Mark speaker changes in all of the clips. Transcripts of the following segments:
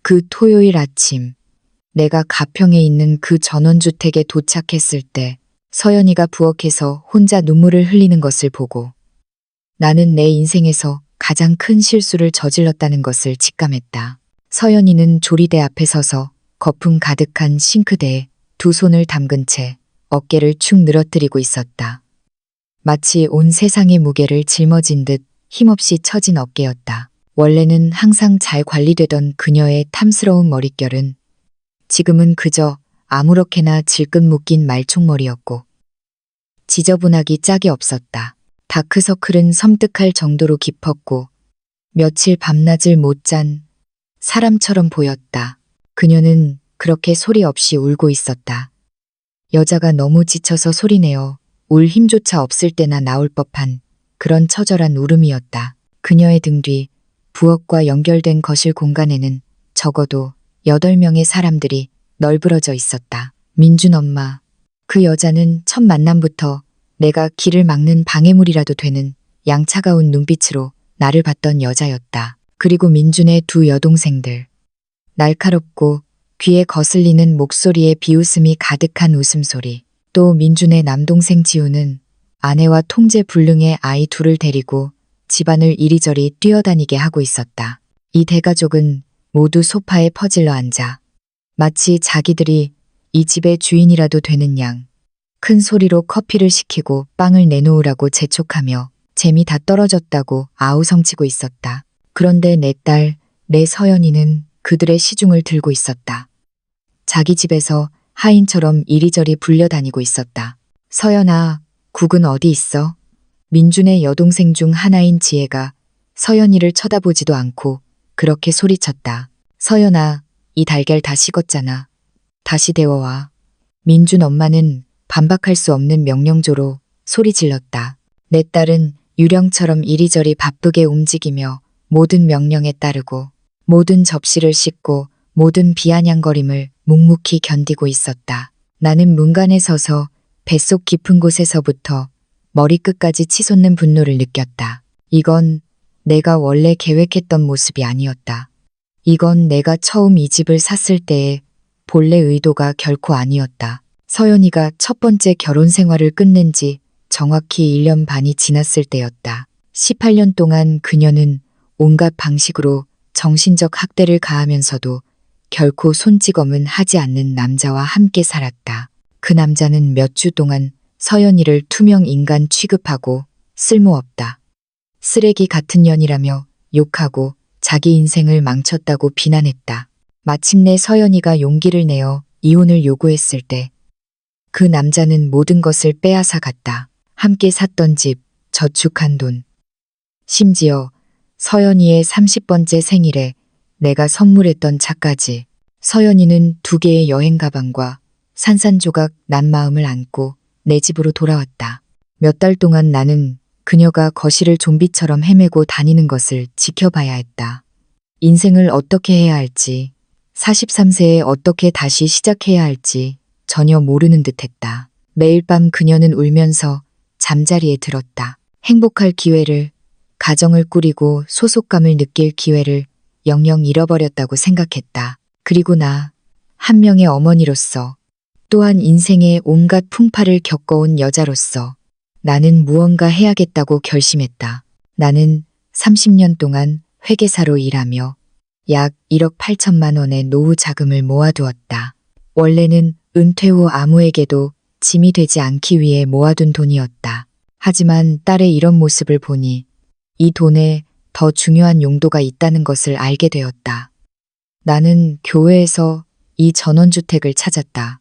Speaker 1: 그 토요일 아침, 내가 가평에 있는 그 전원주택에 도착했을 때 서연이가 부엌에서 혼자 눈물을 흘리는 것을 보고 나는 내 인생에서 가장 큰 실수를 저질렀다는 것을 직감했다. 서연이는 조리대 앞에 서서 거품 가득한 싱크대에 두 손을 담근 채 어깨를 축 늘어뜨리고 있었다. 마치 온 세상의 무게를 짊어진 듯 힘없이 처진 어깨였다. 원래는 항상 잘 관리되던 그녀의 탐스러운 머릿결은 지금은 그저 아무렇게나 질끈 묶인 말총머리였고 지저분하기 짝이 없었다. 다크서클은 섬뜩할 정도로 깊었고 며칠 밤낮을 못 잔 사람처럼 보였다. 그녀는 그렇게 소리 없이 울고 있었다. 여자가 너무 지쳐서 소리내어 울 힘조차 없을 때나 나올 법한 그런 처절한 울음이었다. 그녀의 등 뒤 부엌과 연결된 거실 공간에는 적어도 8명의 사람들이 널브러져 있었다. 민준 엄마. 그 여자는 첫 만남부터 내가 길을 막는 방해물이라도 되는 양 차가운 눈빛으로 나를 봤던 여자였다. 그리고 민준의 두 여동생들. 날카롭고 귀에 거슬리는 목소리에 비웃음이 가득한 웃음소리. 또 민준의 남동생 지우는 아내와 통제불능의 아이 둘을 데리고 집안을 이리저리 뛰어다니게 하고 있었다. 이 대가족은 모두 소파에 퍼질러 앉아 마치 자기들이 이 집의 주인이라도 되는 양 큰 소리로 커피를 시키고 빵을 내놓으라고 재촉하며 재미 다 떨어졌다고 아우성치고 있었다. 그런데 내 딸, 내 서연이는 그들의 시중을 들고 있었다. 자기 집에서 하인처럼 이리저리 불려다니고 있었다. 서연아, 국은 어디 있어? 민준의 여동생 중 하나인 지혜가 서연이를 쳐다보지도 않고 그렇게 소리쳤다. 서연아, 이 달걀 다 식었잖아. 다시 데워와. 민준 엄마는 반박할 수 없는 명령조로 소리 질렀다. 내 딸은 유령처럼 이리저리 바쁘게 움직이며 모든 명령에 따르고 모든 접시를 씻고 모든 비아냥거림을 묵묵히 견디고 있었다. 나는 문간에 서서 뱃속 깊은 곳에서부터 머리끝까지 치솟는 분노를 느꼈다. 이건 내가 원래 계획했던 모습이 아니었다. 이건 내가 처음 이 집을 샀을 때의 본래 의도가 결코 아니었다. 서연이가 첫 번째 결혼 생활을 끝낸 지 정확히 1년 반이 지났을 때였다. 18년 동안 그녀는 온갖 방식으로 정신적 학대를 가하면서도 결코 손찌검은 하지 않는 남자와 함께 살았다. 그 남자는 몇 주 동안 서연이를 투명 인간 취급하고 쓸모없다. 쓰레기 같은 년이라며 욕하고 자기 인생을 망쳤다고 비난했다. 마침내 서연이가 용기를 내어 이혼을 요구했을 때 그 남자는 모든 것을 빼앗아 갔다. 함께 샀던 집, 저축한 돈. 심지어 서연이의 30번째 생일에 내가 선물했던 차까지. 서연이는 2개의 여행 가방과 산산조각 난 마음을 안고 내 집으로 돌아왔다. 몇 달 동안 나는 그녀가 거실을 좀비처럼 헤매고 다니는 것을 지켜봐야 했다. 인생을 어떻게 해야 할지, 43세에 어떻게 다시 시작해야 할지 전혀 모르는 듯했다. 매일 밤 그녀는 울면서 잠자리에 들었다. 행복할 기회를, 가정을 꾸리고 소속감을 느낄 기회를 영영 잃어버렸다고 생각했다. 그리고 나, 한 명의 어머니로서, 또한 인생의 온갖 풍파를 겪어온 여자로서 나는 무언가 해야겠다고 결심했다. 나는 30년 동안 회계사로 일하며 약 1억 8천만 원의 노후 자금을 모아두었다. 원래는 은퇴 후 아무에게도 짐이 되지 않기 위해 모아둔 돈이었다. 하지만 딸의 이런 모습을 보니 이 돈에 더 중요한 용도가 있다는 것을 알게 되었다. 나는 교회에서 이 전원주택을 찾았다.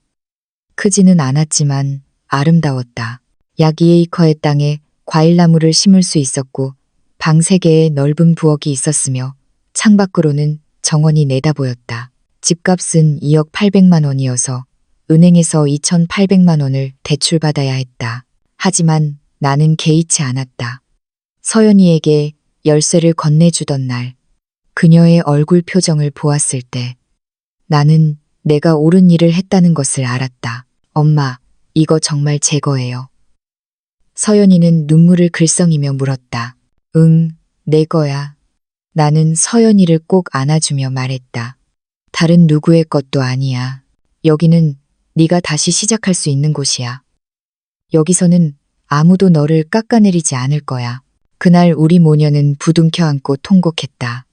Speaker 1: 크지는 않았지만 아름다웠다. 약 2에이커의 땅에 과일나무를 심을 수 있었고 방 3개의 넓은 부엌이 있었으며 창밖으로는 정원이 내다보였다. 집값은 2억 8백만 원이어서 은행에서 2,800만 원을 대출받아야 했다. 하지만 나는 개의치 않았다. 서연이에게 열쇠를 건네주던 날, 그녀의 얼굴 표정을 보았을 때 나는 내가 옳은 일을 했다는 것을 알았다. 엄마, 이거 정말 제 거예요. 서연이는 눈물을 글썽이며 물었다. 응, 내 거야. 나는 서연이를 꼭 안아주며 말했다. 다른 누구의 것도 아니야. 여기는 네가 다시 시작할 수 있는 곳이야. 여기서는 아무도 너를 깎아내리지 않을 거야. 그날 우리 모녀는 부둥켜 안고 통곡했다.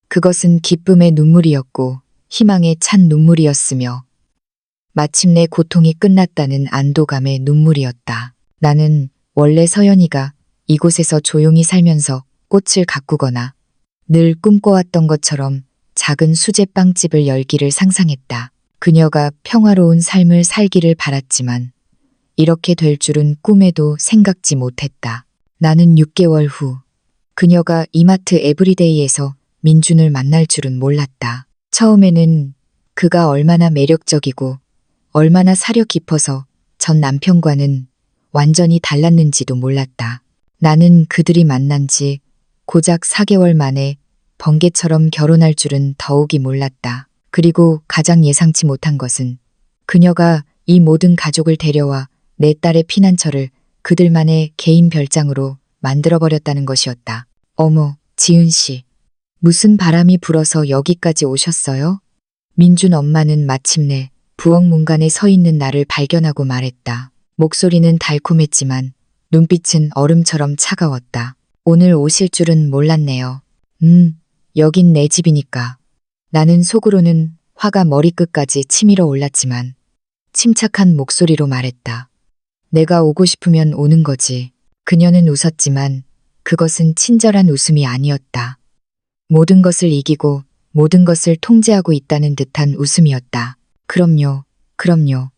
Speaker 1: 그것은 기쁨의 눈물이었고 희망에 찬 눈물이었으며 마침내 고통이 끝났다는 안도감의 눈물이었다. 나는 원래 서연이가 이곳에서 조용히 살면서 꽃을 가꾸거나 늘 꿈꿔왔던 것처럼 작은 수제빵집을 열기를 상상했다. 그녀가 평화로운 삶을 살기를 바랐지만 이렇게 될 줄은 꿈에도 생각지 못했다. 나는 6개월 후 그녀가 이마트 에브리데이에서 민준을 만날 줄은 몰랐다. 처음에는 그가 얼마나 매력적이고 얼마나 사려 깊어서 전 남편과는 완전히 달랐는지도 몰랐다. 나는 그들이 만난 지 고작 4개월 만에 번개처럼 결혼할 줄은 더욱이 몰랐다. 그리고 가장 예상치 못한 것은 그녀가 이 모든 가족을 데려와 내 딸의 피난처를 그들만의 개인 별장으로 만들어버렸다는 것이었다. 어머, 지은 씨. 무슨 바람이 불어서 여기까지 오셨어요? 민준 엄마는 마침내 부엌 문간에 서 있는 나를 발견하고 말했다. 목소리는 달콤했지만 눈빛은 얼음처럼 차가웠다. 오늘 오실 줄은 몰랐네요. 여긴 내 집이니까. 나는 속으로는 화가 머리끝까지 치밀어 올랐지만 침착한 목소리로 말했다. 내가 오고 싶으면 오는 거지. 그녀는 웃었지만 그것은 친절한 웃음이 아니었다. 모든 것을 이기고 모든 것을 통제하고 있다는 듯한 웃음이었다. 그럼요, 그럼요.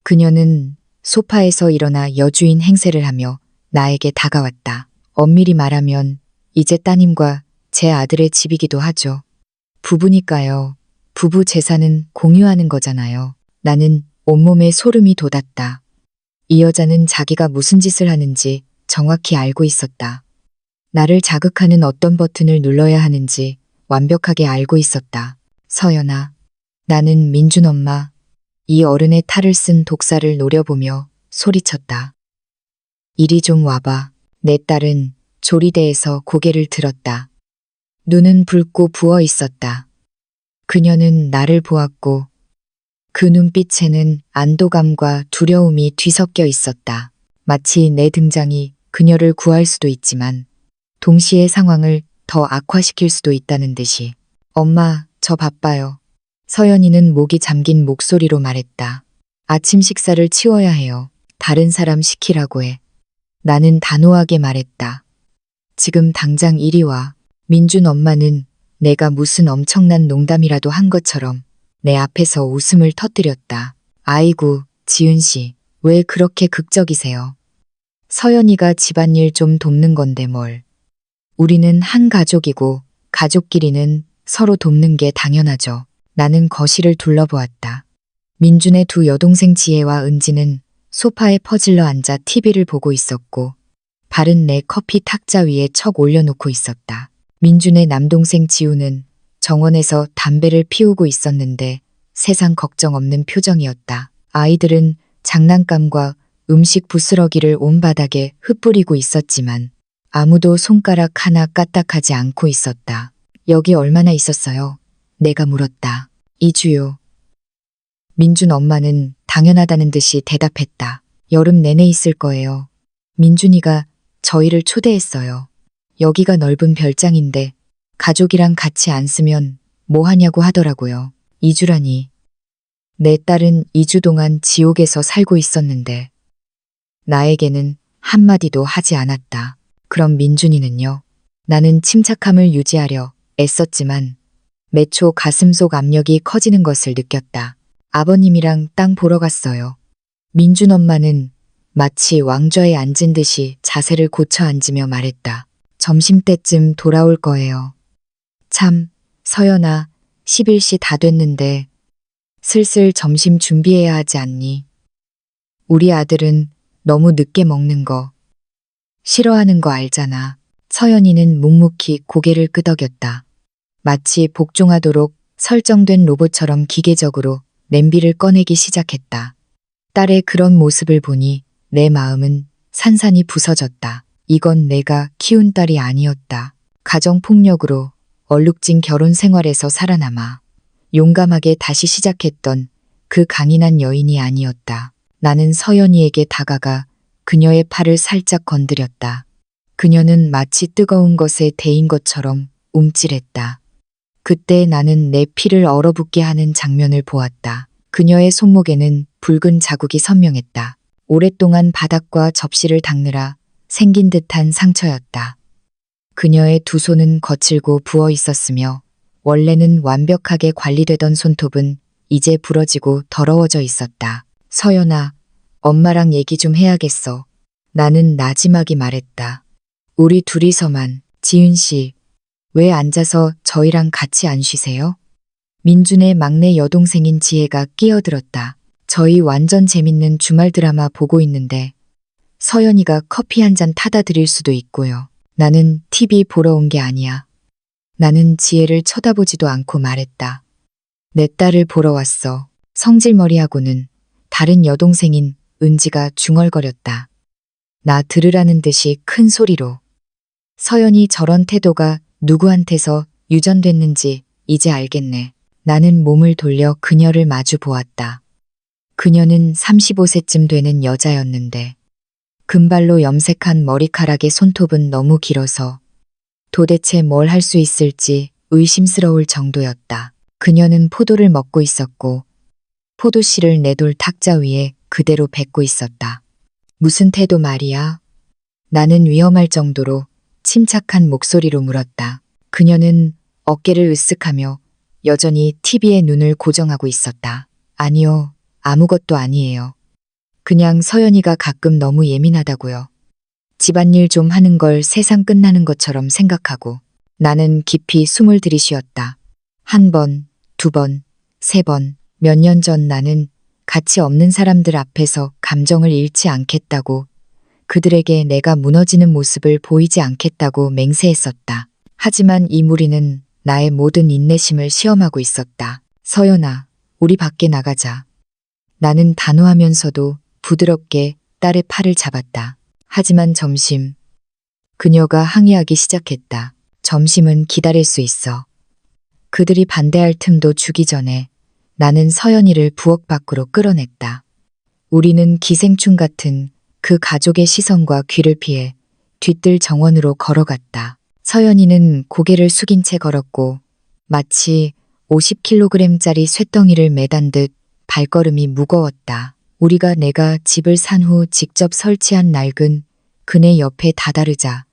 Speaker 1: 그녀는 소파에서 일어나 여주인 행세를 하며 나에게 다가왔다. 엄밀히 말하면 이제 따님과 제 아들의 집이기도 하죠. 부부니까요. 부부 재산은 공유하는 거잖아요. 나는 온몸에 소름이 돋았다. 이 여자는 자기가 무슨 짓을 하는지 정확히 알고 있었다. 나를 자극하는 어떤 버튼을 눌러야 하는지 완벽하게 알고 있었다. 서연아, 나는 민준 엄마. 이 어른의 탈을 쓴 독사를 노려보며 소리쳤다. 이리 좀 와봐. 내 딸은 조리대에서 고개를 들었다. 눈은 붉고 부어 있었다. 그녀는 나를 보았고 그 눈빛에는 안도감과 두려움이 뒤섞여 있었다. 마치 내 등장이 그녀를 구할 수도 있지만 동시에 상황을 더 악화시킬 수도 있다는 듯이. 엄마, 저 바빠요. 서연이는 목이 잠긴 목소리로 말했다. 아침 식사를 치워야 해요. 다른 사람 시키라고 해. 나는 단호하게 말했다. 지금 당장 이리 와. 민준 엄마는 내가 무슨 엄청난 농담이라도 한 것처럼 내 앞에서 웃음을 터뜨렸다. 아이고, 지은 씨, 왜 그렇게 극적이세요? 서연이가 집안일 좀 돕는 건데 뭘. 우리는 한 가족이고 가족끼리는 서로 돕는 게 당연하죠. 나는 거실을 둘러보았다. 민준의 두 여동생 지혜와 은지는 소파에 퍼질러 앉아 TV를 보고 있었고 발은 내 커피 탁자 위에 척 올려놓고 있었다. 민준의 남동생 지우는 정원에서 담배를 피우고 있었는데 세상 걱정 없는 표정이었다. 아이들은 장난감과 음식 부스러기를 온 바닥에 흩뿌리고 있었지만 아무도 손가락 하나 까딱하지 않고 있었다. 여기 얼마나 있었어요? 내가 물었다. 2주요. 민준 엄마는 당연하다는 듯이 대답했다. 여름 내내 있을 거예요. 민준이가 저희를 초대했어요. 여기가 넓은 별장인데 가족이랑 같이 안 쓰면 뭐 하냐고 하더라고요. 2주라니. 내 딸은 2주 동안 지옥에서 살고 있었는데 나에게는 한마디도 하지 않았다. 그럼 민준이는요? 나는 침착함을 유지하려 애썼지만 매초 가슴속 압력이 커지는 것을 느꼈다. 아버님이랑 땅 보러 갔어요. 민준 엄마는 마치 왕좌에 앉은 듯이 자세를 고쳐 앉으며 말했다. 점심때쯤 돌아올 거예요. 참, 서연아, 11시 다 됐는데 슬슬 점심 준비해야 하지 않니? 우리 아들은 너무 늦게 먹는 거 싫어하는 거 알잖아. 서연이는 묵묵히 고개를 끄덕였다. 마치 복종하도록 설정된 로봇처럼 기계적으로 냄비를 꺼내기 시작했다. 딸의 그런 모습을 보니 내 마음은 산산이 부서졌다. 이건 내가 키운 딸이 아니었다. 가정폭력으로 얼룩진 결혼 생활에서 살아남아 용감하게 다시 시작했던 그 강인한 여인이 아니었다. 나는 서연이에게 다가가 그녀의 팔을 살짝 건드렸다. 그녀는 마치 뜨거운 것에 데인 것처럼 움찔했다. 그때 나는 내 피를 얼어붙게 하는 장면을 보았다. 그녀의 손목에는 붉은 자국이 선명했다. 오랫동안 바닥과 접시를 닦느라 생긴 듯한 상처였다. 그녀의 두 손은 거칠고 부어 있었으며 원래는 완벽하게 관리되던 손톱은 이제 부러지고 더러워져 있었다. 서연아, 엄마랑 얘기 좀 해야겠어. 나는 나지막이 말했다. 우리 둘이서만. 지은 씨, 왜 앉아서 저희랑 같이 안 쉬세요? 민준의 막내 여동생인 지혜가 끼어들었다. 저희 완전 재밌는 주말 드라마 보고 있는데 서연이가 커피 한 잔 타다 드릴 수도 있고요. 나는 TV 보러 온 게 아니야. 나는 지혜를 쳐다보지도 않고 말했다. 내 딸을 보러 왔어. 성질머리하고는 다른 여동생인 은지가 중얼거렸다. 나 들으라는 듯이 큰 소리로. 서연이 저런 태도가 누구한테서 유전됐는지 이제 알겠네. 나는 몸을 돌려 그녀를 마주 보았다. 그녀는 35세쯤 되는 여자였는데 금발로 염색한 머리카락의 손톱은 너무 길어서 도대체 뭘 할 수 있을지 의심스러울 정도였다. 그녀는 포도를 먹고 있었고 포도씨를 내돌 탁자 위에 그대로 뱉고 있었다. 무슨 태도 말이야? 나는 위험할 정도로 침착한 목소리로 물었다. 그녀는 어깨를 으쓱하며 여전히 TV에 눈을 고정하고 있었다. 아니요, 아무것도 아니에요. 그냥 서연이가 가끔 너무 예민하다고요. 집안일 좀 하는 걸 세상 끝나는 것처럼 생각하고. 나는 깊이 숨을 들이쉬었다. 한 번, 두 번, 세 번, 몇 년 전 나는 가치 없는 사람들 앞에서 감정을 잃지 않겠다고, 그들에게 내가 무너지는 모습을 보이지 않겠다고 맹세했었다. 하지만 이 무리는 나의 모든 인내심을 시험하고 있었다. 서연아, 우리 밖에 나가자. 나는 단호하면서도 부드럽게 딸의 팔을 잡았다. 하지만 점심. 그녀가 항의하기 시작했다. 점심은 기다릴 수 있어. 그들이 반대할 틈도 주기 전에 나는 서연이를 부엌 밖으로 끌어냈다. 우리는 기생충 같은 그 가족의 시선과 귀를 피해 뒤뜰 정원으로 걸어갔다. 서연이는 고개를 숙인 채 걸었고 마치 50kg짜리 쇳덩이를 매단 듯 발걸음이 무거웠다. 우리가 내가 집을 산 후 직접 설치한 낡은 그네 옆에 다다르자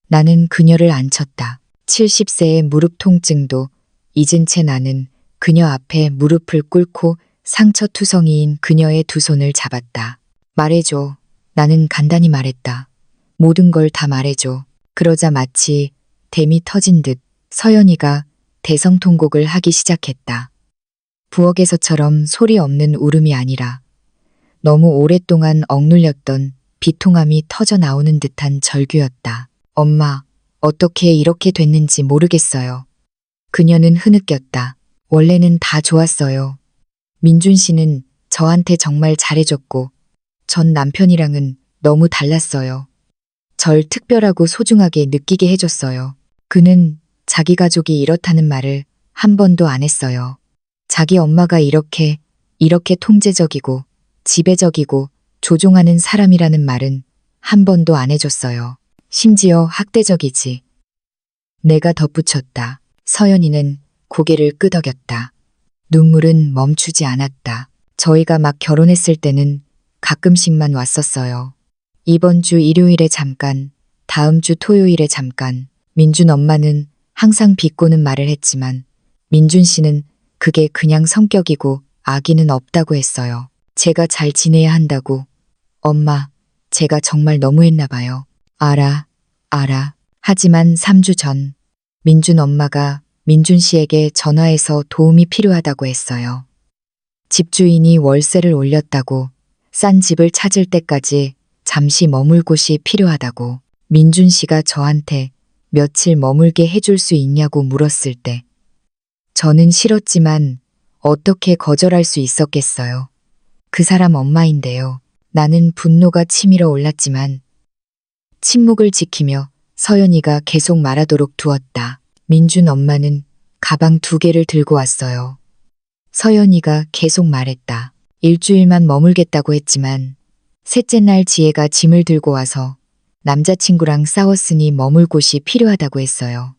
Speaker 1: 나는 그녀를 앉혔다. 70세의 무릎 통증도 잊은 채 나는 그녀 앞에 무릎을 꿇고 상처투성이인 그녀의 두 손을 잡았다. 말해줘. 나는 간단히 말했다. 모든 걸 다 말해줘. 그러자 마치 댐이 터진 듯 서연이가 대성통곡을 하기 시작했다. 부엌에서처럼 소리 없는 울음이 아니라 너무 오랫동안 억눌렸던 비통함이 터져 나오는 듯한 절규였다. 엄마, 어떻게 이렇게 됐는지 모르겠어요. 그녀는 흐느꼈다. 원래는 다 좋았어요. 민준 씨는 저한테 정말 잘해줬고 전 남편이랑은 너무 달랐어요. 절 특별하고 소중하게 느끼게 해줬어요. 그는 자기 가족이 이렇다는 말을 한 번도 안 했어요. 자기 엄마가 이렇게 통제적이고 지배적이고 조종하는 사람이라는 말은 한 번도 안 해줬어요. 심지어 학대적이지. 내가 덧붙였다. 서연이는 고개를 끄덕였다. 눈물은 멈추지 않았다. 저희가 막 결혼했을 때는 가끔씩만 왔었어요. 이번 주 일요일에 잠깐, 다음 주 토요일에 잠깐. 민준 엄마는 항상 비꼬는 말을 했지만 민준 씨는 그게 그냥 성격이고 악의는 없다고 했어요. 제가 잘 지내야 한다고. 엄마, 제가 정말 너무했나 봐요. 알아. 하지만 3주 전 민준 엄마가 민준 씨에게 전화해서 도움이 필요하다고 했어요. 집주인이 월세를 올렸다고, 싼 집을 찾을 때까지 잠시 머물 곳이 필요하다고. 민준 씨가 저한테 며칠 머물게 해줄 수 있냐고 물었을 때 저는 싫었지만 어떻게 거절할 수 있었겠어요. 그 사람 엄마인데요. 나는 분노가 치밀어 올랐지만 침묵을 지키며 서연이가 계속 말하도록 두었다. 민준 엄마는 가방 2개를 들고 왔어요. 서연이가 계속 말했다. 일주일만 머물겠다고 했지만 셋째 날 지혜가 짐을 들고 와서 남자친구랑 싸웠으니 머물 곳이 필요하다고 했어요.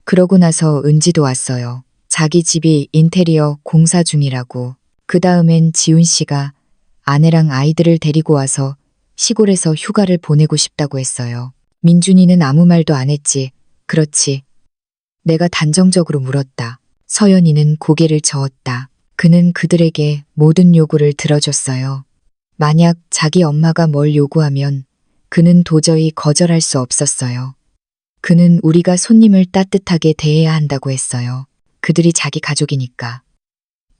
Speaker 1: 그러고 나서 은지도 왔어요. 자기 집이 인테리어 공사 중이라고. 그 다음엔 지훈 씨가 아내랑 아이들을 데리고 와서 시골에서 휴가를 보내고 싶다고 했어요. 민준이는 아무 말도 안 했지. 그렇지. 내가 단정적으로 물었다. 서연이는 고개를 저었다. 그는 그들에게 모든 요구를 들어줬어요. 만약 자기 엄마가 뭘 요구하면 그는 도저히 거절할 수 없었어요. 그는 우리가 손님을 따뜻하게 대해야 한다고 했어요. 그들이 자기 가족이니까.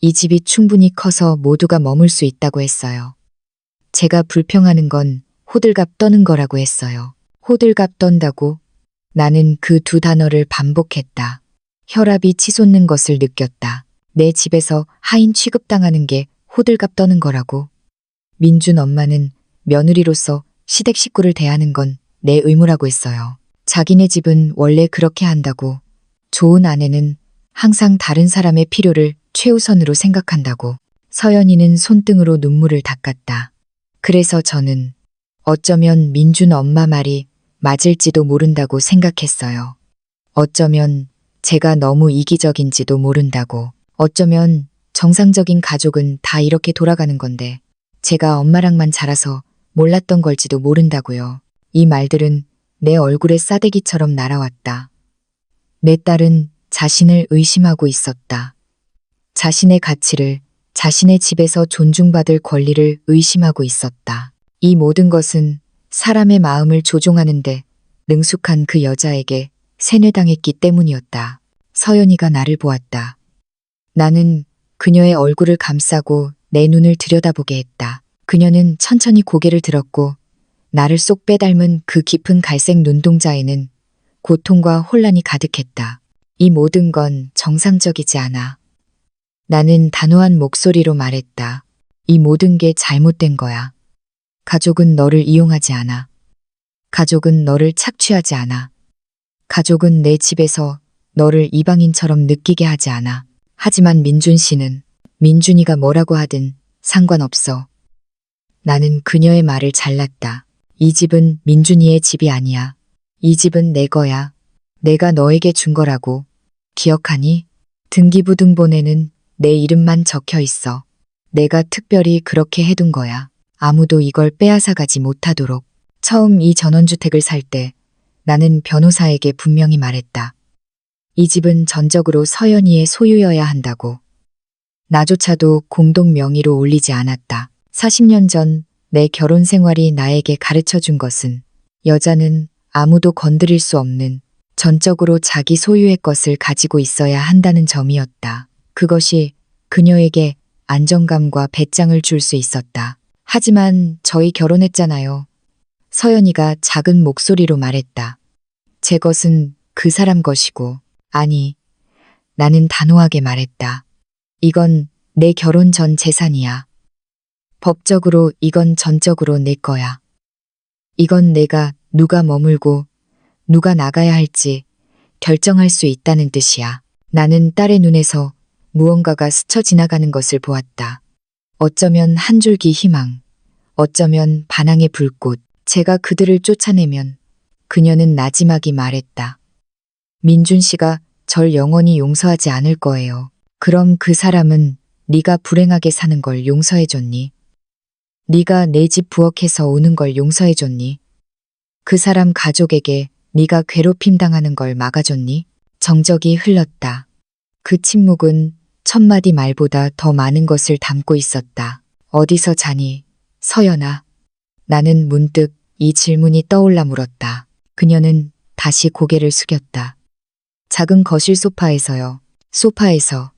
Speaker 1: 이 집이 충분히 커서 모두가 머물 수 있다고 했어요. 제가 불평하는 건 호들갑 떠는 거라고 했어요. 호들갑 떤다고? 나는 그 두 단어를 반복했다. 혈압이 치솟는 것을 느꼈다. 내 집에서 하인 취급당하는 게 호들갑 떠는 거라고? 민준 엄마는 며느리로서 시댁 식구를 대하는 건 내 의무라고 했어요. 자기네 집은 원래 그렇게 한다고. 좋은 아내는 항상 다른 사람의 필요를 최우선으로 생각한다고. 서연이는 손등으로 눈물을 닦았다. 그래서 저는 어쩌면 민준 엄마 말이 맞을지도 모른다고 생각했어요. 어쩌면 제가 너무 이기적인지도 모른다고. 어쩌면 정상적인 가족은 다 이렇게 돌아가는 건데 제가 엄마랑만 자라서 몰랐던 걸지도 모른다고요. 이 말들은 내 얼굴에 싸대기처럼 날아왔다. 내 딸은 자신을 의심하고 있었다. 자신의 가치를, 자신의 집에서 존중받을 권리를 의심하고 있었다. 이 모든 것은 사람의 마음을 조종하는데 능숙한 그 여자에게 세뇌당했기 때문이었다. 서연이가 나를 보았다. 나는 그녀의 얼굴을 감싸고 내 눈을 들여다보게 했다. 그녀는 천천히 고개를 들었고 나를 쏙 빼닮은 그 깊은 갈색 눈동자에는 고통과 혼란이 가득했다. 이 모든 건 정상적이지 않아. 나는 단호한 목소리로 말했다. 이 모든 게 잘못된 거야. 가족은 너를 이용하지 않아. 가족은 너를 착취하지 않아. 가족은 내 집에서 너를 이방인처럼 느끼게 하지 않아. 하지만 민준 씨는 민준이가 뭐라고 하든 상관없어. 나는 그녀의 말을 잘랐다. 이 집은 민준이의 집이 아니야. 이 집은 내 거야. 내가 너에게 준 거라고. 기억하니? 등기부등본에는 내 이름만 적혀 있어. 내가 특별히 그렇게 해둔 거야. 아무도 이걸 빼앗아가지 못하도록. 처음 이 전원주택을 살 때 나는 변호사에게 분명히 말했다. 이 집은 전적으로 서연이의 소유여야 한다고. 나조차도 공동 명의로 올리지 않았다. 40년 전 내 결혼 생활이 나에게 가르쳐 준 것은 여자는 아무도 건드릴 수 없는 전적으로 자기 소유의 것을 가지고 있어야 한다는 점이었다. 그것이 그녀에게 안정감과 배짱을 줄 수 있었다. 하지만 저희 결혼했잖아요. 서연이가 작은 목소리로 말했다. 제 것은 그 사람 것이고, 아니, 나는 단호하게 말했다. 이건 내 결혼 전 재산이야. 법적으로 이건 전적으로 내 거야. 이건 내가 누가 머물고 누가 나가야 할지 결정할 수 있다는 뜻이야. 나는 딸의 눈에서 무언가가 스쳐 지나가는 것을 보았다. 어쩌면 한 줄기 희망, 어쩌면 반항의 불꽃. 제가 그들을 쫓아내면 그녀는 나지막이 말했다. 민준 씨가 절 영원히 용서하지 않을 거예요. 그럼 그 사람은 네가 불행하게 사는 걸 용서해줬니? 네가 내 집 부엌에서 우는 걸 용서해줬니? 그 사람 가족에게 네가 괴롭힘 당하는 걸 막아줬니? 정적이 흘렀다. 그 침묵은 천마디 말보다 더 많은 것을 담고 있었다. 어디서 자니, 서연아? 나는 문득 이 질문이 떠올라 물었다. 그녀는 다시 고개를 숙였다. 작은 거실 소파에서요. 소파에서.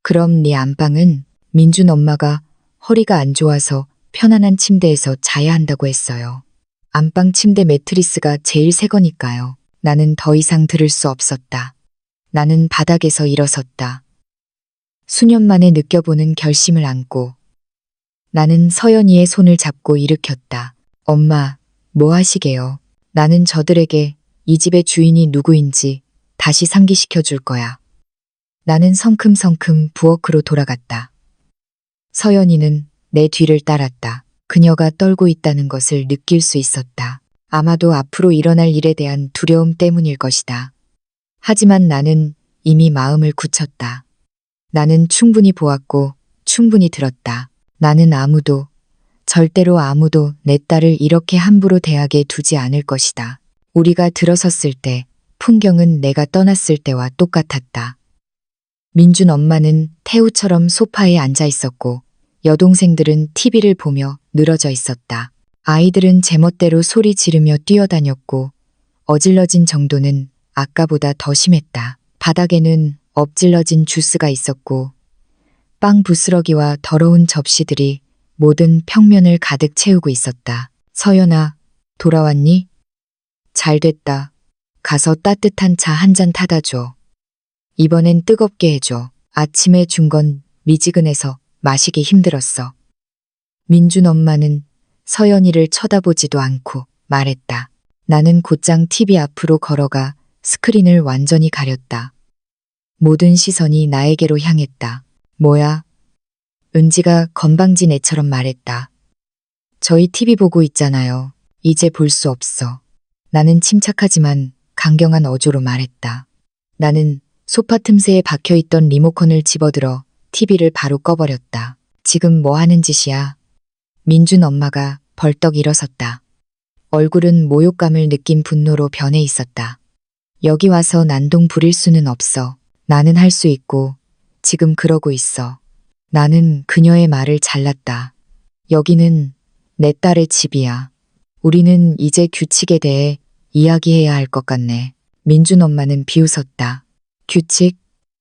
Speaker 1: 그럼 네 안방은? 민준 엄마가 허리가 안 좋아서 편안한 침대에서 자야 한다고 했어요. 안방 침대 매트리스가 제일 새 거니까요. 나는 더 이상 들을 수 없었다. 나는 바닥에서 일어섰다. 수년 만에 느껴보는 결심을 안고 나는 서연이의 손을 잡고 일으켰다. 엄마, 뭐 하시게요? 나는 저들에게 이 집의 주인이 누구인지 다시 상기시켜 줄 거야. 나는 성큼성큼 부엌으로 돌아갔다. 서연이는 내 뒤를 따랐다. 그녀가 떨고 있다는 것을 느낄 수 있었다. 아마도 앞으로 일어날 일에 대한 두려움 때문일 것이다. 하지만 나는 이미 마음을 굳혔다. 나는 충분히 보았고 충분히 들었다. 나는 절대로 아무도 내 딸을 이렇게 함부로 대하게 두지 않을 것이다. 우리가 들어섰을 때 풍경은 내가 떠났을 때와 똑같았다. 민준 엄마는 태우처럼 소파에 앉아 있었고 여동생들은 TV를 보며 늘어져 있었다. 아이들은 제멋대로 소리 지르며 뛰어다녔고 어질러진 정도는 아까보다 더 심했다. 바닥에는 엎질러진 주스가 있었고 빵 부스러기와 더러운 접시들이 모든 평면을 가득 채우고 있었다. 서연아, 돌아왔니? 잘 됐다. 가서 따뜻한 차 한 잔 타다 줘. 이번엔 뜨겁게 해줘. 아침에 준 건 미지근해서 마시기 힘들었어. 민준 엄마는 서연이를 쳐다보지도 않고 말했다. 나는 곧장 TV 앞으로 걸어가 스크린을 완전히 가렸다. 모든 시선이 나에게로 향했다. 뭐야? 은지가 건방진 애처럼 말했다. 저희 TV 보고 있잖아요. 이제 볼 수 없어. 나는 침착하지만 강경한 어조로 말했다. 나는 소파 틈새에 박혀있던 리모컨을 집어들어 TV를 바로 꺼버렸다. 지금 뭐 하는 짓이야? 민준 엄마가 벌떡 일어섰다. 얼굴은 모욕감을 느낀 분노로 변해 있었다. 여기 와서 난동 부릴 수는 없어. 나는 할 수 있고 지금 그러고 있어. 나는 그녀의 말을 잘랐다. 여기는 내 딸의 집이야. 우리는 이제 규칙에 대해 이야기해야 할 것 같네. 민준 엄마는 비웃었다. 규칙?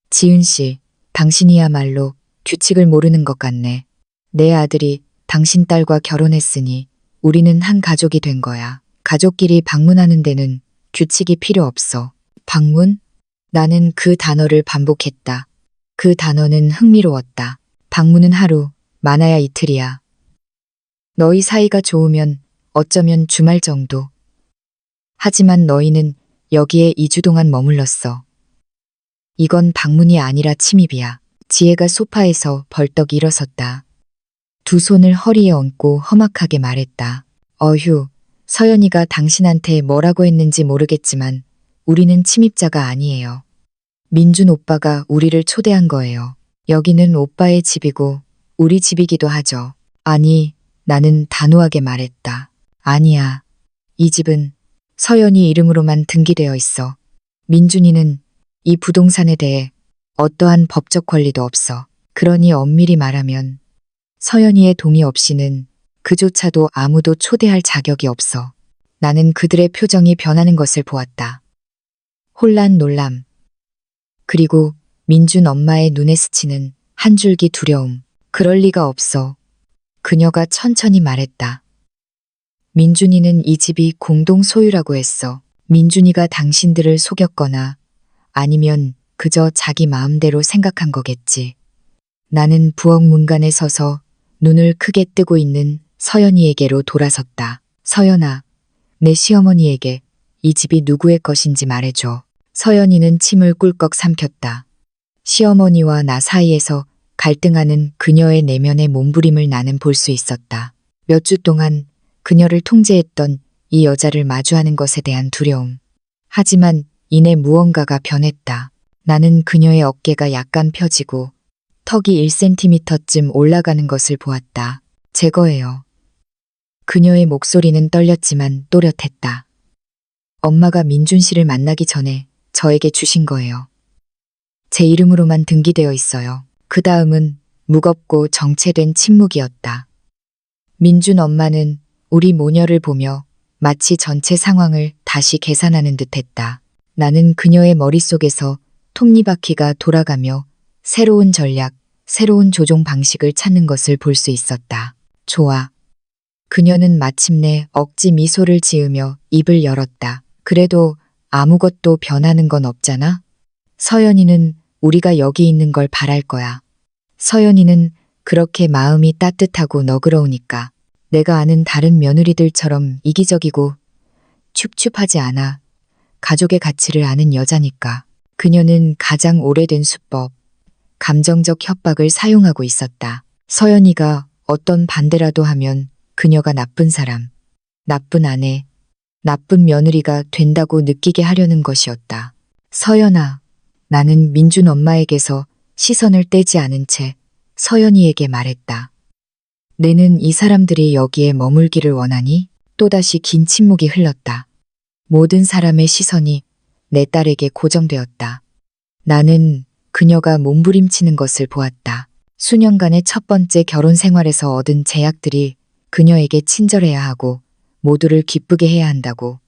Speaker 1: 지은 씨, 당신이야말로 규칙을 모르는 것 같네. 내 아들이 당신 딸과 결혼했으니 우리는 한 가족이 된 거야. 가족끼리 방문하는 데는 규칙이 필요 없어. 방문? 나는 그 단어를 반복했다. 그 단어는 흥미로웠다. 방문은 하루, 많아야 이틀이야. 너희 사이가 좋으면 어쩌면 주말 정도. 하지만 너희는 여기에 2주 동안 머물렀어. 이건 방문이 아니라 침입이야. 지혜가 소파에서 벌떡 일어섰다. 두 손을 허리에 얹고 험악하게 말했다. 어휴, 서연이가 당신한테 뭐라고 했는지 모르겠지만 우리는 침입자가 아니에요. 민준 오빠가 우리를 초대한 거예요. 여기는 오빠의 집이고 우리 집이기도 하죠. 아니, 나는 단호하게 말했다. 아니야. 이 집은 서연이 이름으로만 등기되어 있어. 민준이는 이 부동산에 대해 어떠한 법적 권리도 없어. 그러니 엄밀히 말하면 서연이의 동의 없이는 그조차도 아무도 초대할 자격이 없어. 나는 그들의 표정이 변하는 것을 보았다. 혼란, 놀람. 그리고 민준 엄마의 눈에 스치는 한 줄기 두려움. 그럴 리가 없어. 그녀가 천천히 말했다. 민준이는 이 집이 공동 소유라고 했어. 민준이가 당신들을 속였거나 아니면 그저 자기 마음대로 생각한 거겠지. 나는 부엌 문간에 서서 눈을 크게 뜨고 있는 서연이에게로 돌아섰다. 서연아, 내 시어머니에게 이 집이 누구의 것인지 말해줘. 서연이는 침을 꿀꺽 삼켰다. 시어머니와 나 사이에서 갈등하는 그녀의 내면의 몸부림을 나는 볼 수 있었다. 몇 주 동안 그녀를 통제했던 이 여자를 마주하는 것에 대한 두려움. 하지만 이내 무언가가 변했다. 나는 그녀의 어깨가 약간 펴지고 턱이 1cm쯤 올라가는 것을 보았다. 제거해요. 그녀의 목소리는 떨렸지만 또렷했다. 엄마가 민준 씨를 만나기 전에 저에게 주신 거예요. 제 이름으로만 등기되어 있어요. 그 다음은 무겁고 정체된 침묵이었다. 민준 엄마는 우리 모녀를 보며 마치 전체 상황을 다시 계산하는 듯했다. 나는 그녀의 머릿속에서 톱니바퀴가 돌아가며 새로운 전략, 새로운 조종 방식을 찾는 것을 볼 수 있었다. 좋아. 그녀는 마침내 억지 미소를 지으며 입을 열었다. 그래도 아무것도 변하는 건 없잖아? 서연이는 우리가 여기 있는 걸 바랄 거야. 서연이는 그렇게 마음이 따뜻하고 너그러우니까. 내가 아는 다른 며느리들처럼 이기적이고 춥춥하지 않아. 가족의 가치를 아는 여자니까. 그녀는 가장 오래된 수법, 감정적 협박을 사용하고 있었다. 서연이가 어떤 반대라도 하면 그녀가 나쁜 사람, 나쁜 아내, 나쁜 며느리가 된다고 느끼게 하려는 것이었다. 서연아, 나는 민준 엄마에게서 시선을 떼지 않은 채 서연이에게 말했다. 내는 이 사람들이 여기에 머물기를 원하니? 또다시 긴 침묵이 흘렀다. 모든 사람의 시선이 내 딸에게 고정되었다. 나는 그녀가 몸부림치는 것을 보았다. 수년간의 첫 번째 결혼 생활에서 얻은 제약들이 그녀에게 친절해야 하고 모두를 기쁘게 해야 한다고.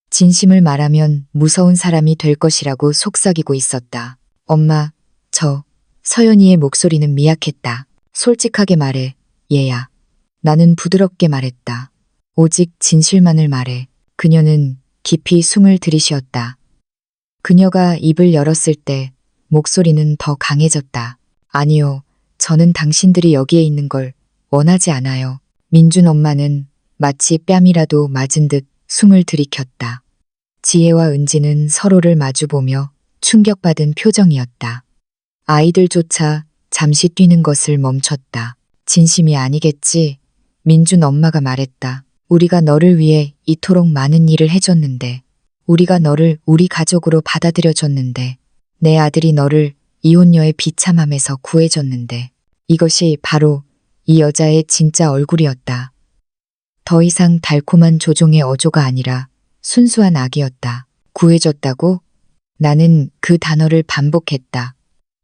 Speaker 1: 진심을 말하면 무서운 사람이 될 것이라고 속삭이고 있었다. 엄마, 서연이의 목소리는 미약했다. 솔직하게 말해, 얘야. 나는 부드럽게 말했다. 오직 진실만을 말해. 그녀는 깊이 숨을 들이쉬었다. 그녀가 입을 열었을 때 목소리는 더 강해졌다. 아니요, 저는 당신들이 여기에 있는 걸 원하지 않아요. 민준 엄마는 마치 뺨이라도 맞은 듯 숨을 들이켰다. 지혜와 은지는 서로를 마주보며 충격받은 표정이었다. 아이들조차 잠시 뛰는 것을 멈췄다. 진심이 아니겠지? 민준 엄마가 말했다. 우리가 너를 위해 이토록 많은 일을 해줬는데, 우리가 너를 우리 가족으로 받아들여줬는데, 내 아들이 너를 이혼녀의 비참함에서 구해줬는데, 이것이 바로 이 여자의 진짜 얼굴이었다. 더 이상 달콤한 조종의 어조가 아니라 순수한 악이었다. 구해줬다고? 나는 그 단어를 반복했다.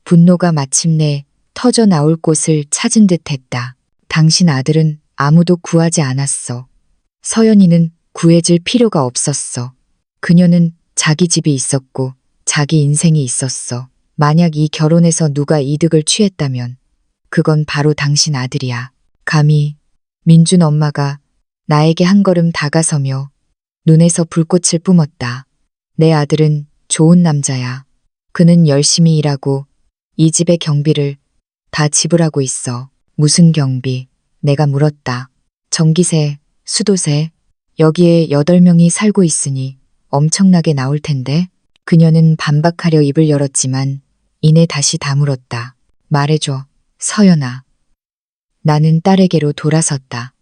Speaker 1: 분노가 마침내 터져 나올 곳을 찾은 듯 했다. 당신 아들은 아무도 구하지 않았어. 서연이는 구해줄 필요가 없었어. 그녀는 자기 집이 있었고 자기 인생이 있었어. 만약 이 결혼에서 누가 이득을 취했다면 그건 바로 당신 아들이야. 감히 민준 엄마가 나에게 한 걸음 다가서며 눈에서 불꽃을 뿜었다. 내 아들은 좋은 남자야. 그는 열심히 일하고 이 집의 경비를 다 지불하고 있어. 무슨 경비? 내가 물었다. 전기세, 수도세, 여기에 8명이 살고 있으니 엄청나게 나올 텐데. 그녀는 반박하려 입을 열었지만 이내 다시 다물었다. 말해줘, 서연아. 나는 딸에게로 돌아섰다.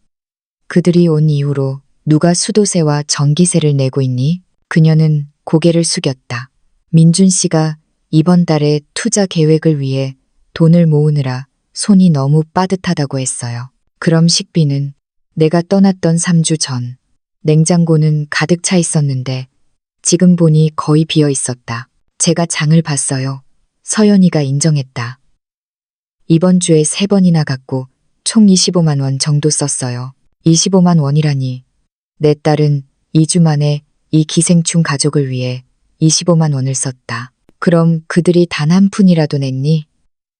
Speaker 1: 그들이 온 이후로 누가 수도세와 전기세를 내고 있니? 그녀는 고개를 숙였다. 민준 씨가 이번 달에 투자 계획을 위해 돈을 모으느라 손이 너무 빠듯하다고 했어요. 그럼 식비는? 내가 떠났던 3주 전. 냉장고는 가득 차 있었는데 지금 보니 거의 비어 있었다. 제가 장을 봤어요. 서연이가 인정했다. 이번 주에 3번이나 갔고 총 25만 원 정도 썼어요. 25만 원이라니. 내 딸은 2주 만에 이 기생충 가족을 위해 25만 원을 썼다. 그럼 그들이 단 한 푼이라도 냈니?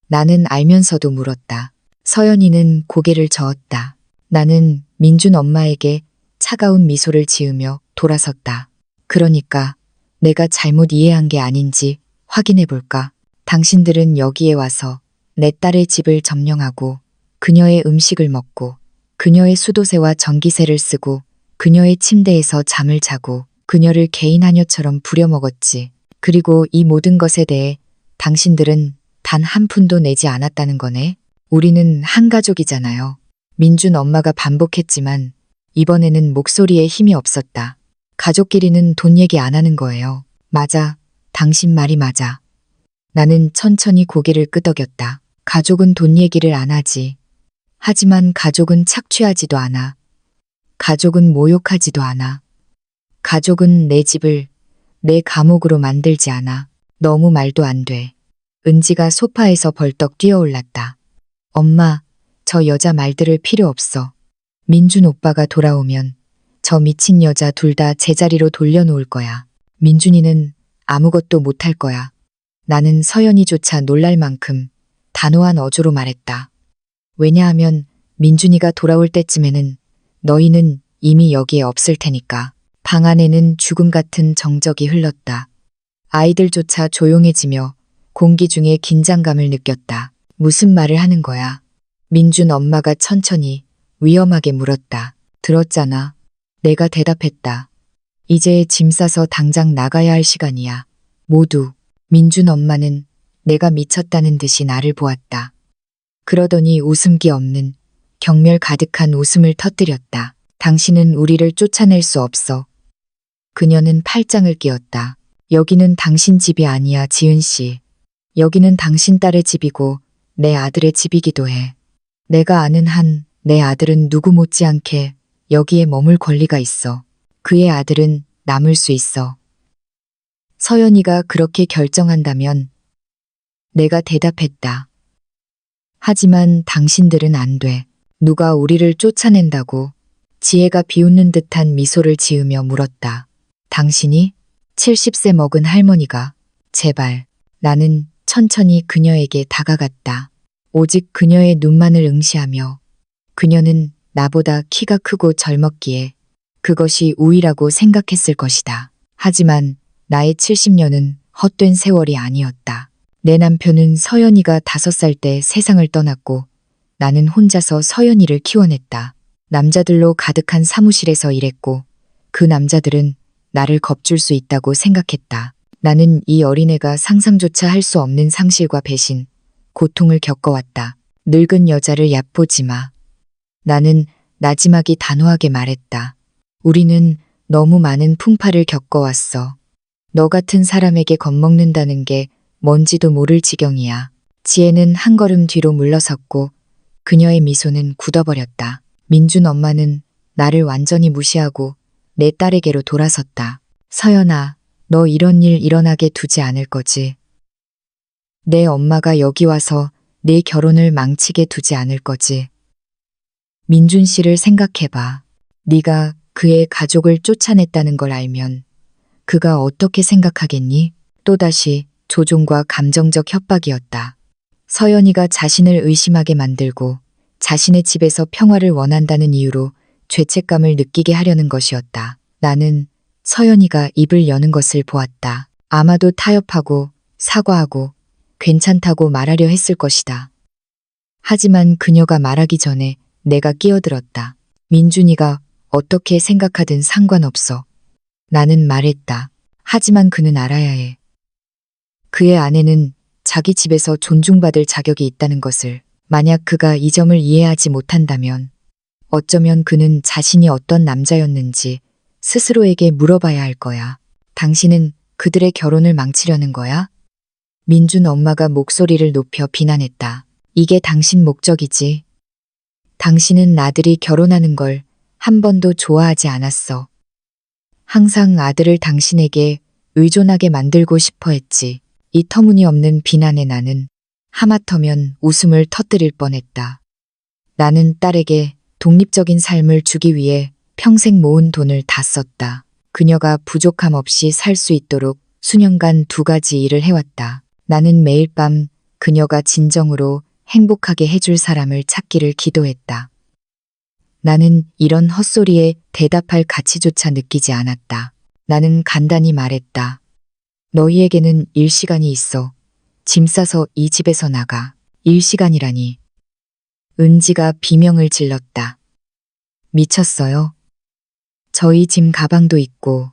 Speaker 1: 나는 알면서도 물었다. 서연이는 고개를 저었다. 나는 민준 엄마에게 차가운 미소를 지으며 돌아섰다. 그러니까 내가 잘못 이해한 게 아닌지 확인해 볼까? 당신들은 여기에 와서 내 딸의 집을 점령하고 그녀의 음식을 먹고 그녀의 수도세와 전기세를 쓰고 그녀의 침대에서 잠을 자고 그녀를 개인 하녀처럼 부려먹었지. 그리고 이 모든 것에 대해 당신들은 단 한 푼도 내지 않았다는 거네. 우리는 한 가족이잖아요. 민준 엄마가 반복했지만 이번에는 목소리에 힘이 없었다. 가족끼리는 돈 얘기 안 하는 거예요. 맞아. 당신 말이 맞아. 나는 천천히 고개를 끄덕였다. 가족은 돈 얘기를 안 하지. 하지만 가족은 착취하지도 않아. 가족은 모욕하지도 않아. 가족은 내 집을 내 감옥으로 만들지 않아. 너무 말도 안 돼. 은지가 소파에서 벌떡 뛰어올랐다. 엄마, 저 여자 말들을 필요 없어. 민준 오빠가 돌아오면 저 미친 여자 둘 다 제자리로 돌려놓을 거야. 민준이는 아무것도 못할 거야. 나는 서연이조차 놀랄 만큼 단호한 어조로 말했다. 왜냐하면 민준이가 돌아올 때쯤에는 너희는 이미 여기에 없을 테니까. 방 안에는 죽음 같은 정적이 흘렀다. 아이들조차 조용해지며 공기 중에 긴장감을 느꼈다. 무슨 말을 하는 거야? 민준 엄마가 천천히 위험하게 물었다. 들었잖아. 내가 대답했다. 이제 짐 싸서 당장 나가야 할 시간이야. 모두. 민준 엄마는 내가 미쳤다는 듯이 나를 보았다. 그러더니 웃음기 없는 경멸 가득한 웃음을 터뜨렸다. 당신은 우리를 쫓아낼 수 없어. 그녀는 팔짱을 끼었다. 여기는 당신 집이 아니야, 지은 씨. 여기는 당신 딸의 집이고 내 아들의 집이기도 해. 내가 아는 한 내 아들은 누구 못지않게 여기에 머물 권리가 있어. 그의 아들은 남을 수 있어. 서연이가 그렇게 결정한다면 내가 대답했다. 하지만 당신들은 안 돼. 누가 우리를 쫓아낸다고? 지혜가 비웃는 듯한 미소를 지으며 물었다. 당신이? 70세 먹은 할머니가. 제발. 나는 천천히 그녀에게 다가갔다. 오직 그녀의 눈만을 응시하며 그녀는 나보다 키가 크고 젊었기에 그것이 우위라고 생각했을 것이다. 하지만 나의 70년은 헛된 세월이 아니었다. 내 남편은 서연이가 5살 때 세상을 떠났고 나는 혼자서 서연이를 키워냈다. 남자들로 가득한 사무실에서 일했고 그 남자들은 나를 겁줄 수 있다고 생각했다. 나는 이 어린애가 상상조차 할 수 없는 상실과 배신, 고통을 겪어왔다. 늙은 여자를 얕보지 마. 나는 나지막이 단호하게 말했다. 우리는 너무 많은 풍파를 겪어왔어. 너 같은 사람에게 겁먹는다는 게 뭔지도 모를 지경이야. 지혜는 한 걸음 뒤로 물러섰고 그녀의 미소는 굳어버렸다. 민준 엄마는 나를 완전히 무시하고 내 딸에게로 돌아섰다. 서연아, 너 이런 일 일어나게 두지 않을 거지. 내 엄마가 여기 와서 내 결혼을 망치게 두지 않을 거지. 민준 씨를 생각해봐. 네가 그의 가족을 쫓아냈다는 걸 알면 그가 어떻게 생각하겠니? 또다시 조종과 감정적 협박이었다. 서연이가 자신을 의심하게 만들고 자신의 집에서 평화를 원한다는 이유로 죄책감을 느끼게 하려는 것이었다. 나는 서연이가 입을 여는 것을 보았다. 아마도 타협하고 사과하고 괜찮다고 말하려 했을 것이다. 하지만 그녀가 말하기 전에 내가 끼어들었다. 민준이가 어떻게 생각하든 상관없어. 나는 말했다. 하지만 그는 알아야 해. 그의 아내는 자기 집에서 존중받을 자격이 있다는 것을. 만약 그가 이 점을 이해하지 못한다면 어쩌면 그는 자신이 어떤 남자였는지 스스로에게 물어봐야 할 거야. 당신은 그들의 결혼을 망치려는 거야? 민준 엄마가 목소리를 높여 비난했다. 이게 당신 목적이지. 당신은 아들이 결혼하는 걸 한 번도 좋아하지 않았어. 항상 아들을 당신에게 의존하게 만들고 싶어 했지. 이 터무니없는 비난에 나는 하마터면 웃음을 터뜨릴 뻔했다. 나는 딸에게 독립적인 삶을 주기 위해 평생 모은 돈을 다 썼다. 그녀가 부족함 없이 살 수 있도록 수년간 2가지 일을 해왔다. 나는 매일 밤 그녀가 진정으로 행복하게 해줄 사람을 찾기를 기도했다. 나는 이런 헛소리에 대답할 가치조차 느끼지 않았다. 나는 간단히 말했다. 너희에게는 일시간이 있어. 짐 싸서 이 집에서 나가. 일시간이라니. 은지가 비명을 질렀다. 미쳤어요? 저희 짐 가방도 있고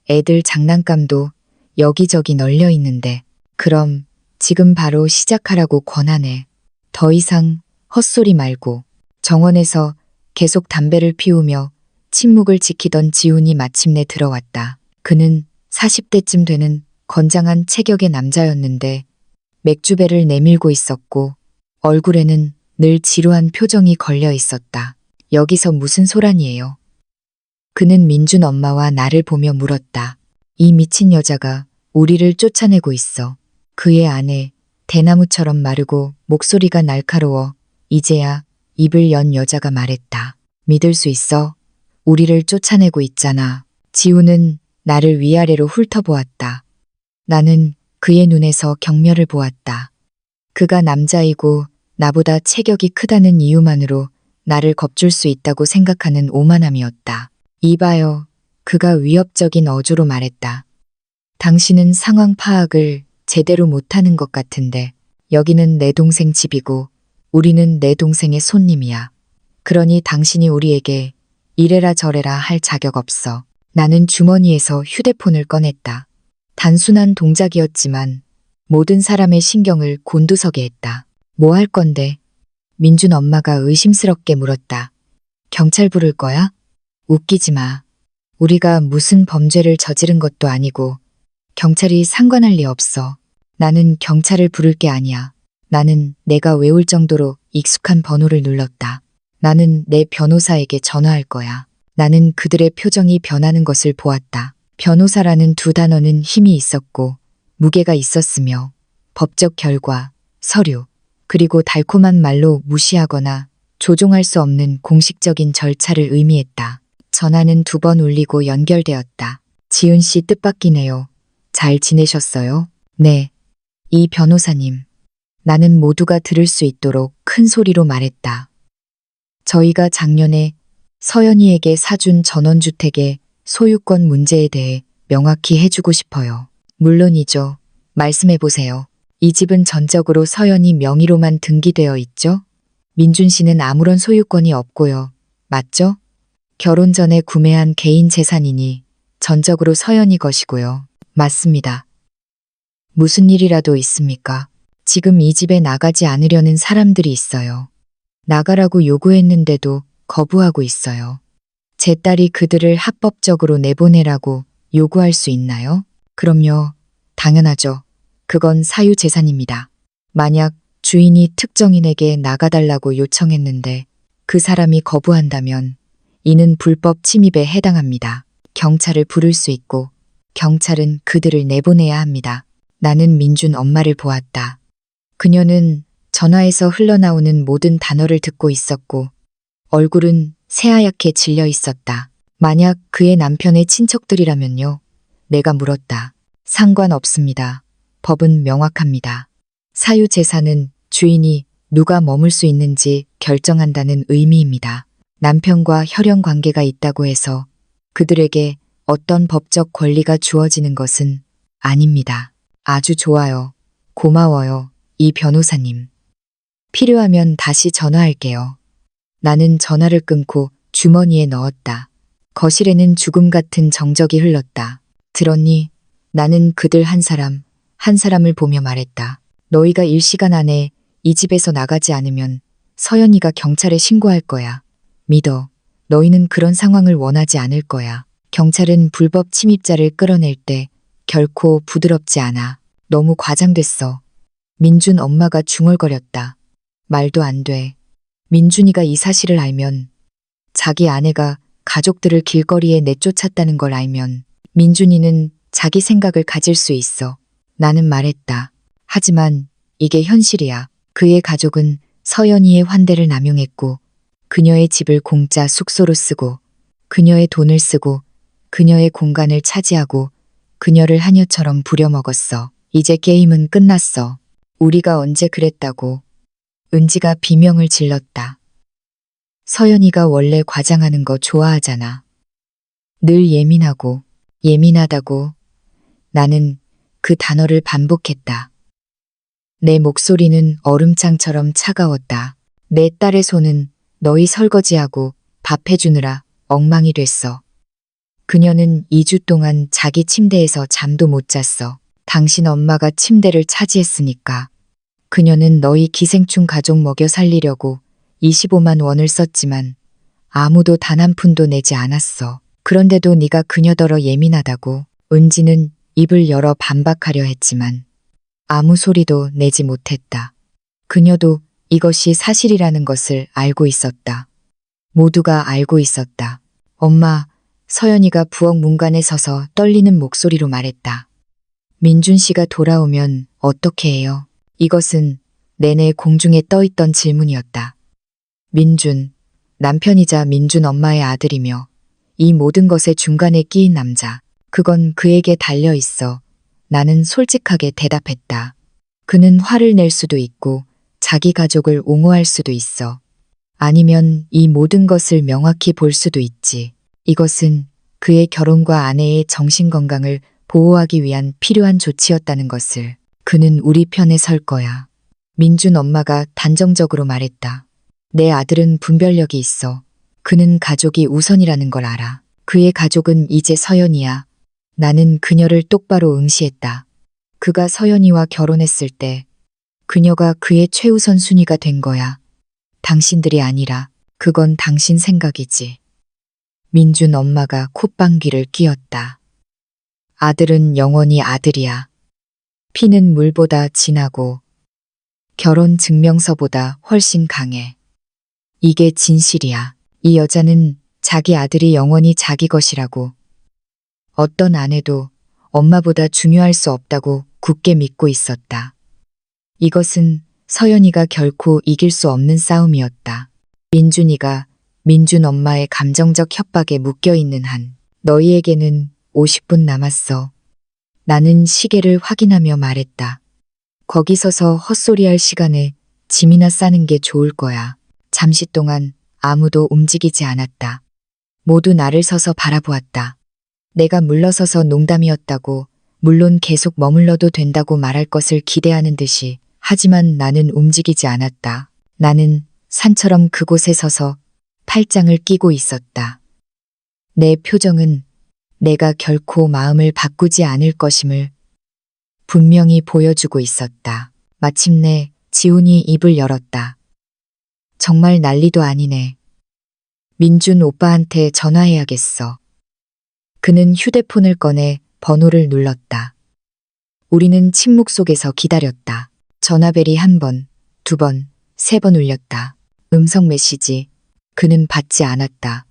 Speaker 1: 애들 장난감도 여기저기 널려 있는데 그럼 지금 바로 시작하라고 권하네. 더 이상 헛소리 말고. 정원에서 계속 담배를 피우며 침묵을 지키던 지훈이 마침내 들어왔다. 그는 40대쯤 되는 건장한 체격의 남자였는데 맥주배를 내밀고 있었고 얼굴에는 늘 지루한 표정이 걸려 있었다. 여기서 무슨 소란이에요? 그는 민준 엄마와 나를 보며 물었다. 이 미친 여자가 우리를 쫓아내고 있어. 그의 아내, 대나무처럼 마르고 목소리가 날카로워 이제야 입을 연 여자가 말했다. 믿을 수 있어? 우리를 쫓아내고 있잖아. 지우는 나를 위아래로 훑어보았다. 나는 그의 눈에서 경멸을 보았다. 그가 남자이고 나보다 체격이 크다는 이유만으로 나를 겁줄 수 있다고 생각하는 오만함이었다. 이봐요. 그가 위협적인 어조로 말했다. 당신은 상황 파악을 제대로 못하는 것 같은데 여기는 내 동생 집이고 우리는 내 동생의 손님이야. 그러니 당신이 우리에게 이래라 저래라 할 자격 없어. 나는 주머니에서 휴대폰을 꺼냈다. 단순한 동작이었지만 모든 사람의 신경을 곤두서게 했다. 뭐 할 건데? 민준 엄마가 의심스럽게 물었다. 경찰 부를 거야? 웃기지 마. 우리가 무슨 범죄를 저지른 것도 아니고 경찰이 상관할 리 없어. 나는 경찰을 부를 게 아니야. 나는 내가 외울 정도로 익숙한 번호를 눌렀다. 나는 내 변호사에게 전화할 거야. 나는 그들의 표정이 변하는 것을 보았다. 변호사라는 두 단어는 힘이 있었고 무게가 있었으며 법적 결과, 서류, 그리고 달콤한 말로 무시하거나 조종할 수 없는 공식적인 절차를 의미했다. 전화는 2번 울리고 연결되었다. 지은 씨 뜻밖이네요. 잘 지내셨어요? 네. 이 변호사님. 나는 모두가 들을 수 있도록 큰 소리로 말했다. 저희가 작년에 서연이에게 사준 전원주택의 소유권 문제에 대해 명확히 해주고 싶어요. 물론이죠. 말씀해보세요. 이 집은 전적으로 서연이 명의로만 등기되어 있죠? 민준 씨는 아무런 소유권이 없고요. 맞죠? 결혼 전에 구매한 개인 재산이니 전적으로 서연이 것이고요. 맞습니다. 무슨 일이라도 있습니까? 지금 이 집에 나가지 않으려는 사람들이 있어요. 나가라고 요구했는데도 거부하고 있어요. 제 딸이 그들을 합법적으로 내보내라고 요구할 수 있나요? 그럼요. 당연하죠. 그건 사유재산입니다. 만약 주인이 특정인에게 나가달라고 요청했는데 그 사람이 거부한다면 이는 불법 침입에 해당합니다. 경찰을 부를 수 있고 경찰은 그들을 내보내야 합니다. 나는 민준 엄마를 보았다. 그녀는 전화에서 흘러나오는 모든 단어를 듣고 있었고 얼굴은 새하얗게 질려 있었다. 만약 그의 남편의 친척들이라면요. 내가 물었다. 상관없습니다. 법은 명확합니다. 사유재산은 주인이 누가 머물 수 있는지 결정한다는 의미입니다. 남편과 혈연 관계가 있다고 해서 그들에게 어떤 법적 권리가 주어지는 것은 아닙니다. 아주 좋아요. 고마워요. 이 변호사님. 필요하면 다시 전화할게요. 나는 전화를 끊고 주머니에 넣었다. 거실에는 죽음 같은 정적이 흘렀다. 들었니? 나는 그들 한 사람을 보며 말했다. 너희가 일시간 안에 이 집에서 나가지 않으면 서연이가 경찰에 신고할 거야. 믿어. 너희는 그런 상황을 원하지 않을 거야. 경찰은 불법 침입자를 끌어낼 때 결코 부드럽지 않아. 너무 과장됐어. 민준 엄마가 중얼거렸다. 말도 안 돼. 민준이가 이 사실을 알면, 자기 아내가 가족들을 길거리에 내쫓았다는 걸 알면 민준이는 자기 생각을 가질 수 있어. 나는 말했다. 하지만 이게 현실이야. 그의 가족은 서연이의 환대를 남용했고 그녀의 집을 공짜 숙소로 쓰고 그녀의 돈을 쓰고 그녀의 공간을 차지하고 그녀를 하녀처럼 부려먹었어. 이제 게임은 끝났어. 우리가 언제 그랬다고. 은지가 비명을 질렀다. 서연이가 원래 과장하는 거 좋아하잖아. 늘 예민하고 예민하다고. 나는 그 단어를 반복했다. 내 목소리는 얼음장처럼 차가웠다. 내 딸의 손은 너희 설거지하고 밥 해주느라 엉망이 됐어. 그녀는 2주 동안 자기 침대에서 잠도 못 잤어. 당신 엄마가 침대를 차지했으니까. 그녀는 너희 기생충 가족 먹여 살리려고 25만 원을 썼지만 아무도 단 한 푼도 내지 않았어. 그런데도 네가 그녀더러 예민하다고. 은지는 입을 열어 반박하려 했지만 아무 소리도 내지 못했다. 그녀도 이것이 사실이라는 것을 알고 있었다. 모두가 알고 있었다. 엄마, 서연이가 부엌 문간에 서서 떨리는 목소리로 말했다. 민준 씨가 돌아오면 어떻게 해요? 이것은 내내 공중에 떠있던 질문이었다. 민준, 남편이자 민준 엄마의 아들이며 이 모든 것의 중간에 끼인 남자. 그건 그에게 달려 있어. 나는 솔직하게 대답했다. 그는 화를 낼 수도 있고 자기 가족을 옹호할 수도 있어. 아니면 이 모든 것을 명확히 볼 수도 있지. 이것은 그의 결혼과 아내의 정신건강을 보호하기 위한 필요한 조치였다는 것을. 그는 우리 편에 설 거야. 민준 엄마가 단정적으로 말했다. 내 아들은 분별력이 있어. 그는 가족이 우선이라는 걸 알아. 그의 가족은 이제 서연이야. 나는 그녀를 똑바로 응시했다. 그가 서연이와 결혼했을 때 그녀가 그의 최우선 순위가 된 거야. 당신들이 아니라 그건 당신 생각이지. 민준 엄마가 콧방귀를 뀌었다. 아들은 영원히 아들이야. 피는 물보다 진하고 결혼 증명서보다 훨씬 강해. 이게 진실이야. 이 여자는 자기 아들이 영원히 자기 것이라고. 어떤 아내도 엄마보다 중요할 수 없다고 굳게 믿고 있었다. 이것은 서연이가 결코 이길 수 없는 싸움이었다. 민준이가 민준 엄마의 감정적 협박에 묶여 있는 한 너희에게는 50분 남았어. 나는 시계를 확인하며 말했다. 거기 서서 헛소리할 시간에 짐이나 싸는 게 좋을 거야. 잠시 동안 아무도 움직이지 않았다. 모두 나를 서서 바라보았다. 내가 물러서서 농담이었다고, 물론 계속 머물러도 된다고 말할 것을 기대하는 듯이, 하지만 나는 움직이지 않았다. 나는 산처럼 그곳에 서서 팔짱을 끼고 있었다. 내 표정은 내가 결코 마음을 바꾸지 않을 것임을 분명히 보여주고 있었다. 마침내 지훈이 입을 열었다. 정말 난리도 아니네. 민준 오빠한테 전화해야겠어. 그는 휴대폰을 꺼내 번호를 눌렀다. 우리는 침묵 속에서 기다렸다. 전화벨이 1번, 2번, 3번 울렸다. 음성 메시지. 그는 받지 않았다.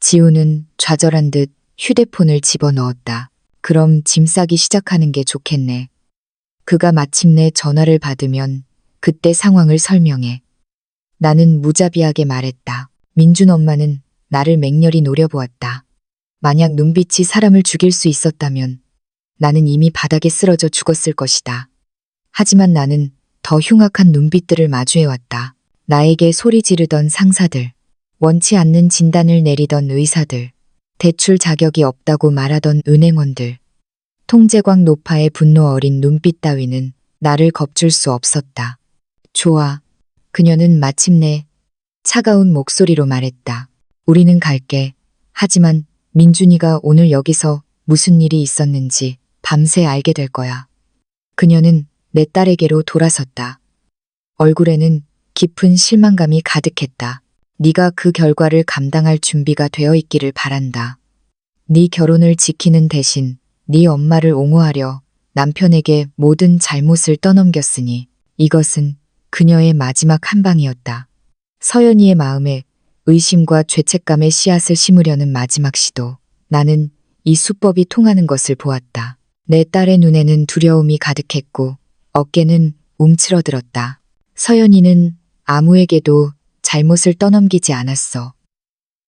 Speaker 1: 지훈은 좌절한 듯 휴대폰을 집어넣었다. 그럼 짐 싸기 시작하는 게 좋겠네. 그가 마침내 전화를 받으면 그때 상황을 설명해. 나는 무자비하게 말했다. 민준 엄마는 나를 맹렬히 노려보았다. 만약 눈빛이 사람을 죽일 수 있었다면 나는 이미 바닥에 쓰러져 죽었을 것이다. 하지만 나는 더 흉악한 눈빛들을 마주해왔다. 나에게 소리 지르던 상사들, 원치 않는 진단을 내리던 의사들, 대출 자격이 없다고 말하던 은행원들, 통제광 노파의 분노 어린 눈빛 따위는 나를 겁줄 수 없었다. 좋아. 그녀는 마침내 차가운 목소리로 말했다. 우리는 갈게. 하지만 민준이가 오늘 여기서 무슨 일이 있었는지 밤새 알게 될 거야. 그녀는 내 딸에게로 돌아섰다. 얼굴에는 깊은 실망감이 가득했다. 네가 그 결과를 감당할 준비가 되어 있기를 바란다. 네 결혼을 지키는 대신 네 엄마를 옹호하려 남편에게 모든 잘못을 떠넘겼으니 이것은 그녀의 마지막 한 방이었다. 서연이의 마음에 의심과 죄책감의 씨앗을 심으려는 마지막 시도. 나는 이 수법이 통하는 것을 보았다. 내 딸의 눈에는 두려움이 가득했고 어깨는 움츠러들었다. 서연이는 아무에게도 잘못을 떠넘기지 않았어.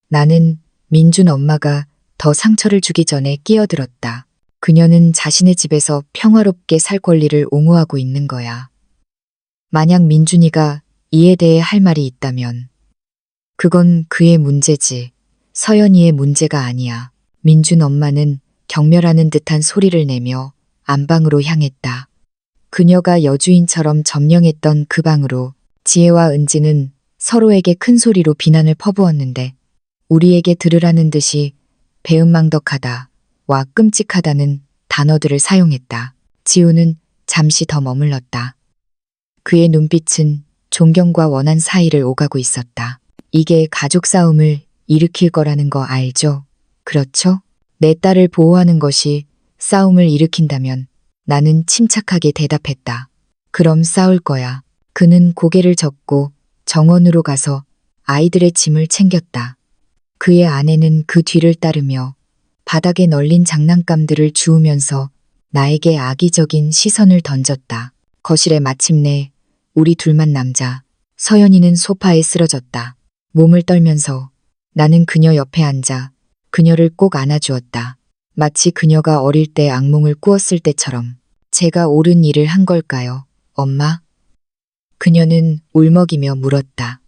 Speaker 1: 나는 민준 엄마가 더 상처를 주기 전에 끼어들었다. 그녀는 자신의 집에서 평화롭게 살 권리를 옹호하고 있는 거야. 만약 민준이가 이에 대해 할 말이 있다면 그건 그의 문제지 서연이의 문제가 아니야. 민준 엄마는 경멸하는 듯한 소리를 내며 안방으로 향했다. 그녀가 여주인처럼 점령했던 그 방으로 지혜와 은지는 서로에게 큰 소리로 비난을 퍼부었는데 우리에게 들으라는 듯이 배은망덕하다 와 끔찍하다는 단어들을 사용했다. 지우는 잠시 더 머물렀다. 그의 눈빛은 존경과 원한 사이를 오가고 있었다. 이게 가족 싸움을 일으킬 거라는 거 알죠? 그렇죠? 내 딸을 보호하는 것이 싸움을 일으킨다면 나는 침착하게 대답했다. 그럼 싸울 거야. 그는 고개를 젓고 정원으로 가서 아이들의 짐을 챙겼다. 그의 아내는 그 뒤를 따르며 바닥에 널린 장난감들을 주우면서 나에게 악의적인 시선을 던졌다. 거실에 마침내 우리 둘만 남자. 서연이는 소파에 쓰러졌다. 몸을 떨면서 나는 그녀 옆에 앉아 그녀를 꼭 안아주었다. 마치 그녀가 어릴 때 악몽을 꾸었을 때처럼. 제가 옳은 일을 한 걸까요, 엄마? 그녀는 울먹이며 물었다.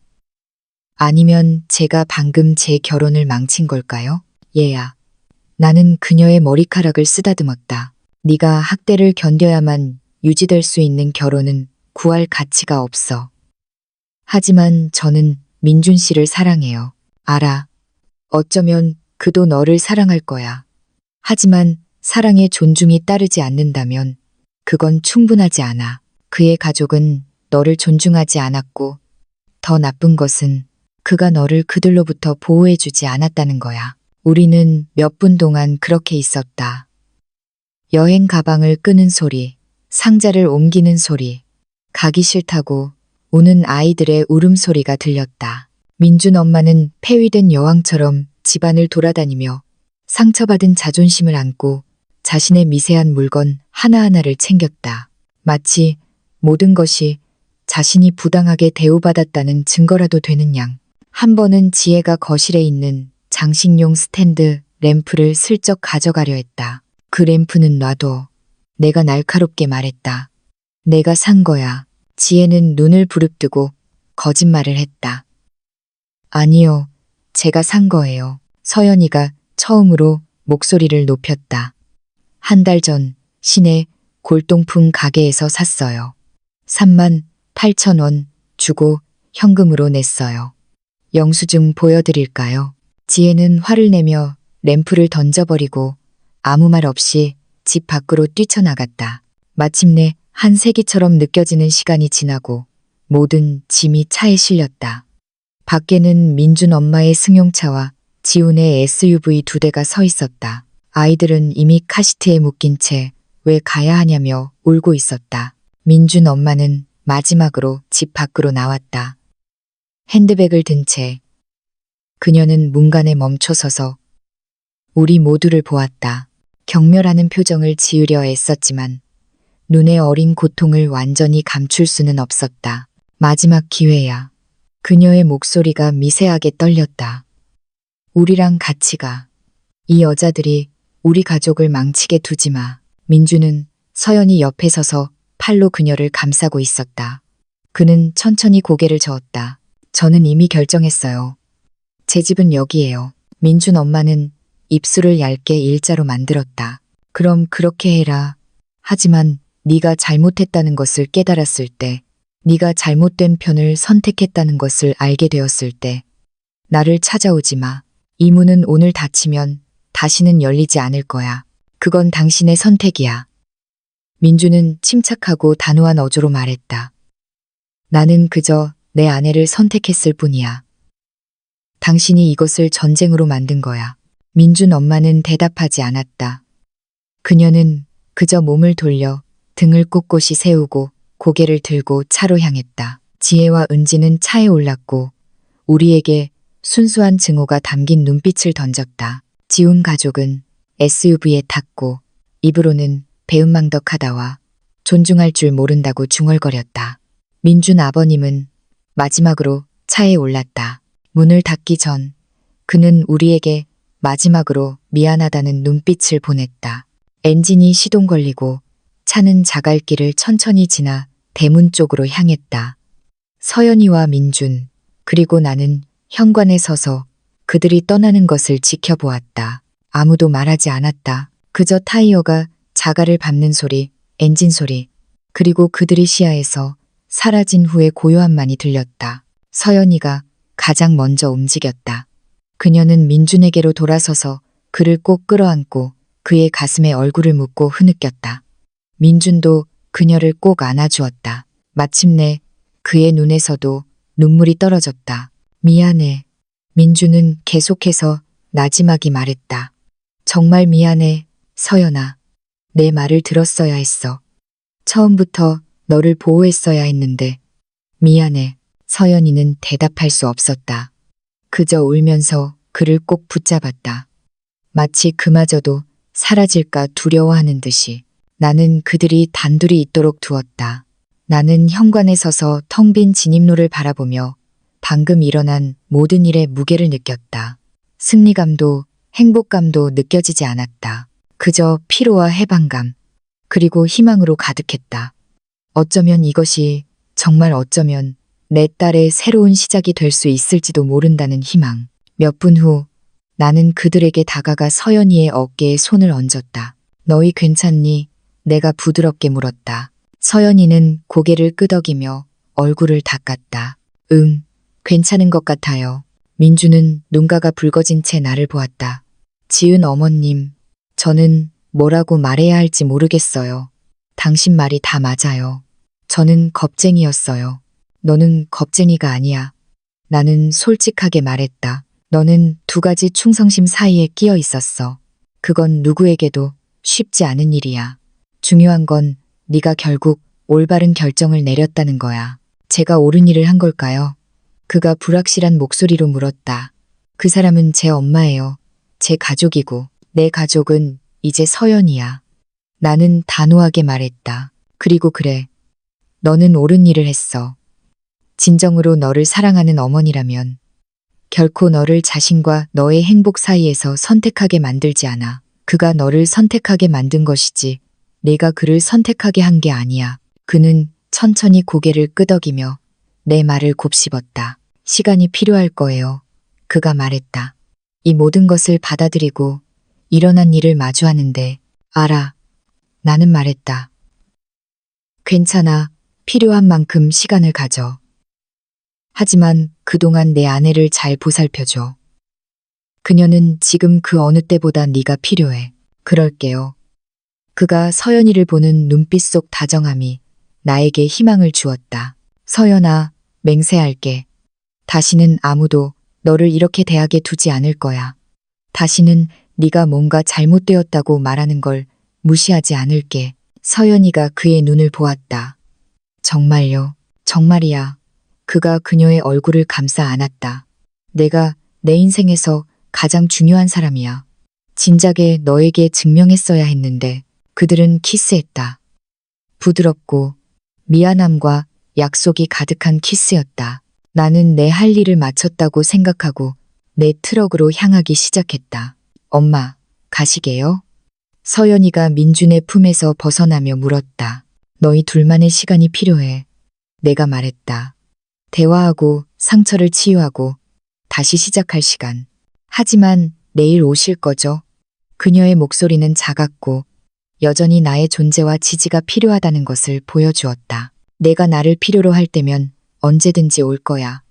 Speaker 1: 아니면 제가 방금 제 결혼을 망친 걸까요? 얘야. 나는 그녀의 머리카락을 쓰다듬었다. 네가 학대를 견뎌야만 유지될 수 있는 결혼은 구할 가치가 없어. 하지만 저는 민준 씨를 사랑해요. 알아. 어쩌면 그도 너를 사랑할 거야. 하지만 사랑에 존중이 따르지 않는다면 그건 충분하지 않아. 그의 가족은 너를 존중하지 않았고, 더 나쁜 것은 그가 너를 그들로부터 보호해주지 않았다는 거야. 우리는 몇 분 동안 그렇게 있었다. 여행 가방을 끄는 소리, 상자를 옮기는 소리, 가기 싫다고 우는 아이들의 울음소리가 들렸다. 민준 엄마는 폐위된 여왕처럼 집안을 돌아다니며 상처받은 자존심을 안고 자신의 미세한 물건 하나하나를 챙겼다. 마치 모든 것이 자신이 부당하게 대우받았다는 증거라도 되는 양. 한 번은 지혜가 거실에 있는 장식용 스탠드 램프를 슬쩍 가져가려 했다. 그 램프는 놔둬. 내가 날카롭게 말했다. 내가 산 거야. 지혜는 눈을 부릅뜨고 거짓말을 했다. 아니요. 제가 산 거예요. 서연이가 처음으로 목소리를 높였다. 한 달 전 시내 골동품 가게에서 샀어요. 38,000원 주고 현금으로 냈어요. 영수증 보여드릴까요? 지혜는 화를 내며 램프를 던져버리고 아무 말 없이 집 밖으로 뛰쳐나갔다. 마침내 한 세기처럼 느껴지는 시간이 지나고 모든 짐이 차에 실렸다. 밖에는 민준 엄마의 승용차와 지훈의 SUV 2대가 서 있었다. 아이들은 이미 카시트에 묶인 채 왜 가야 하냐며 울고 있었다. 민준 엄마는 마지막으로 집 밖으로 나왔다. 핸드백을 든 채 그녀는 문간에 멈춰서서 우리 모두를 보았다. 경멸하는 표정을 지으려 애썼지만 눈의 어린 고통을 완전히 감출 수는 없었다. 마지막 기회야. 그녀의 목소리가 미세하게 떨렸다. 우리랑 같이 가. 이 여자들이 우리 가족을 망치게 두지 마. 민주는 서연이 옆에 서서 팔로 그녀를 감싸고 있었다. 그는 천천히 고개를 저었다. 저는 이미 결정했어요. 제 집은 여기예요. 민준 엄마는 입술을 얇게 일자로 만들었다. 그럼 그렇게 해라. 하지만 네가 잘못했다는 것을 깨달았을 때, 네가 잘못된 편을 선택했다는 것을 알게 되었을 때, 나를 찾아오지 마. 이 문은 오늘 닫히면 다시는 열리지 않을 거야. 그건 당신의 선택이야. 민주는 침착하고 단호한 어조로 말했다. 나는 그저 내 아내를 선택했을 뿐이야. 당신이 이것을 전쟁으로 만든 거야. 민준 엄마는 대답하지 않았다. 그녀는 그저 몸을 돌려 등을 꼿꼿이 세우고 고개를 들고 차로 향했다. 지혜와 은지는 차에 올랐고 우리에게 순수한 증오가 담긴 눈빛을 던졌다. 지훈 가족은 SUV에 탔고 입으로는 배은망덕하다와 존중할 줄 모른다고 중얼거렸다. 민준 아버님은 마지막으로 차에 올랐다. 문을 닫기 전 그는 우리에게 마지막으로 미안하다는 눈빛을 보냈다. 엔진이 시동 걸리고 차는 자갈길을 천천히 지나 대문 쪽으로 향했다. 서연이와 민준, 그리고 나는 현관에 서서 그들이 떠나는 것을 지켜보았다. 아무도 말하지 않았다. 그저 타이어가 자갈을 밟는 소리, 엔진 소리, 그리고 그들이 시야에서 사라진 후의 고요함만이 들렸다. 서연이가 가장 먼저 움직였다. 그녀는 민준에게로 돌아서서 그를 꼭 끌어안고 그의 가슴에 얼굴을 묻고 흐느꼈다. 민준도 그녀를 꼭 안아주었다. 마침내 그의 눈에서도 눈물이 떨어졌다. 미안해. 민준은 계속해서 나지막이 말했다. 정말 미안해, 서연아. 내 말을 들었어야 했어. 처음부터 너를 보호했어야 했는데. 미안해. 서연이는 대답할 수 없었다. 그저 울면서 그를 꼭 붙잡았다. 마치 그마저도 사라질까 두려워하는 듯이. 나는 그들이 단둘이 있도록 두었다. 나는 현관에 서서 텅 빈 진입로를 바라보며 방금 일어난 모든 일의 무게를 느꼈다. 승리감도 행복감도 느껴지지 않았다. 그저 피로와 해방감, 그리고 희망으로 가득했다. 어쩌면 이것이 정말 어쩌면 내 딸의 새로운 시작이 될 수 있을지도 모른다는 희망. 몇 분 후 나는 그들에게 다가가 서연이의 어깨에 손을 얹었다. 너희 괜찮니? 내가 부드럽게 물었다. 서연이는 고개를 끄덕이며 얼굴을 닦았다. 응, 괜찮은 것 같아요. 민주는 눈가가 붉어진 채 나를 보았다. 지은 어머님, 저는 뭐라고 말해야 할지 모르겠어요. 당신 말이 다 맞아요. 저는 겁쟁이였어요. 너는 겁쟁이가 아니야. 나는 솔직하게 말했다. 너는 두 가지 충성심 사이에 끼어 있었어. 그건 누구에게도 쉽지 않은 일이야. 중요한 건 네가 결국 올바른 결정을 내렸다는 거야. 제가 옳은 일을 한 걸까요? 그가 불확실한 목소리로 물었다. 그 사람은 제 엄마예요. 제 가족이고 내 가족은 이제 서연이야. 나는 단호하게 말했다. 그리고 그래. 너는 옳은 일을 했어. 진정으로 너를 사랑하는 어머니라면 결코 너를 자신과 너의 행복 사이에서 선택하게 만들지 않아. 그가 너를 선택하게 만든 것이지 내가 그를 선택하게 한 게 아니야. 그는 천천히 고개를 끄덕이며 내 말을 곱씹었다. 시간이 필요할 거예요. 그가 말했다. 이 모든 것을 받아들이고 일어난 일을 마주하는데 알아. 나는 말했다. 괜찮아. 필요한 만큼 시간을 가져. 하지만 그동안 내 아내를 잘 보살펴줘. 그녀는 지금 그 어느 때보다 네가 필요해. 그럴게요. 그가 서연이를 보는 눈빛 속 다정함이 나에게 희망을 주었다. 서연아, 맹세할게. 다시는 아무도 너를 이렇게 대하게 두지 않을 거야. 다시는 네가 뭔가 잘못되었다고 말하는 걸 무시하지 않을게. 서연이가 그의 눈을 보았다. 정말요? 정말이야. 그가 그녀의 얼굴을 감싸 안았다. 내가 내 인생에서 가장 중요한 사람이야. 진작에 너에게 증명했어야 했는데 그들은 키스했다. 부드럽고 미안함과 약속이 가득한 키스였다. 나는 내 할 일을 마쳤다고 생각하고 내 트럭으로 향하기 시작했다. 엄마, 가시게요? 서연이가 민준의 품에서 벗어나며 물었다. 너희 둘만의 시간이 필요해. 내가 말했다. 대화하고 상처를 치유하고 다시 시작할 시간. 하지만 내일 오실 거죠? 그녀의 목소리는 작았고 여전히 나의 존재와 지지가 필요하다는 것을 보여주었다. 내가 나를 필요로 할 때면 언제든지 올 거야.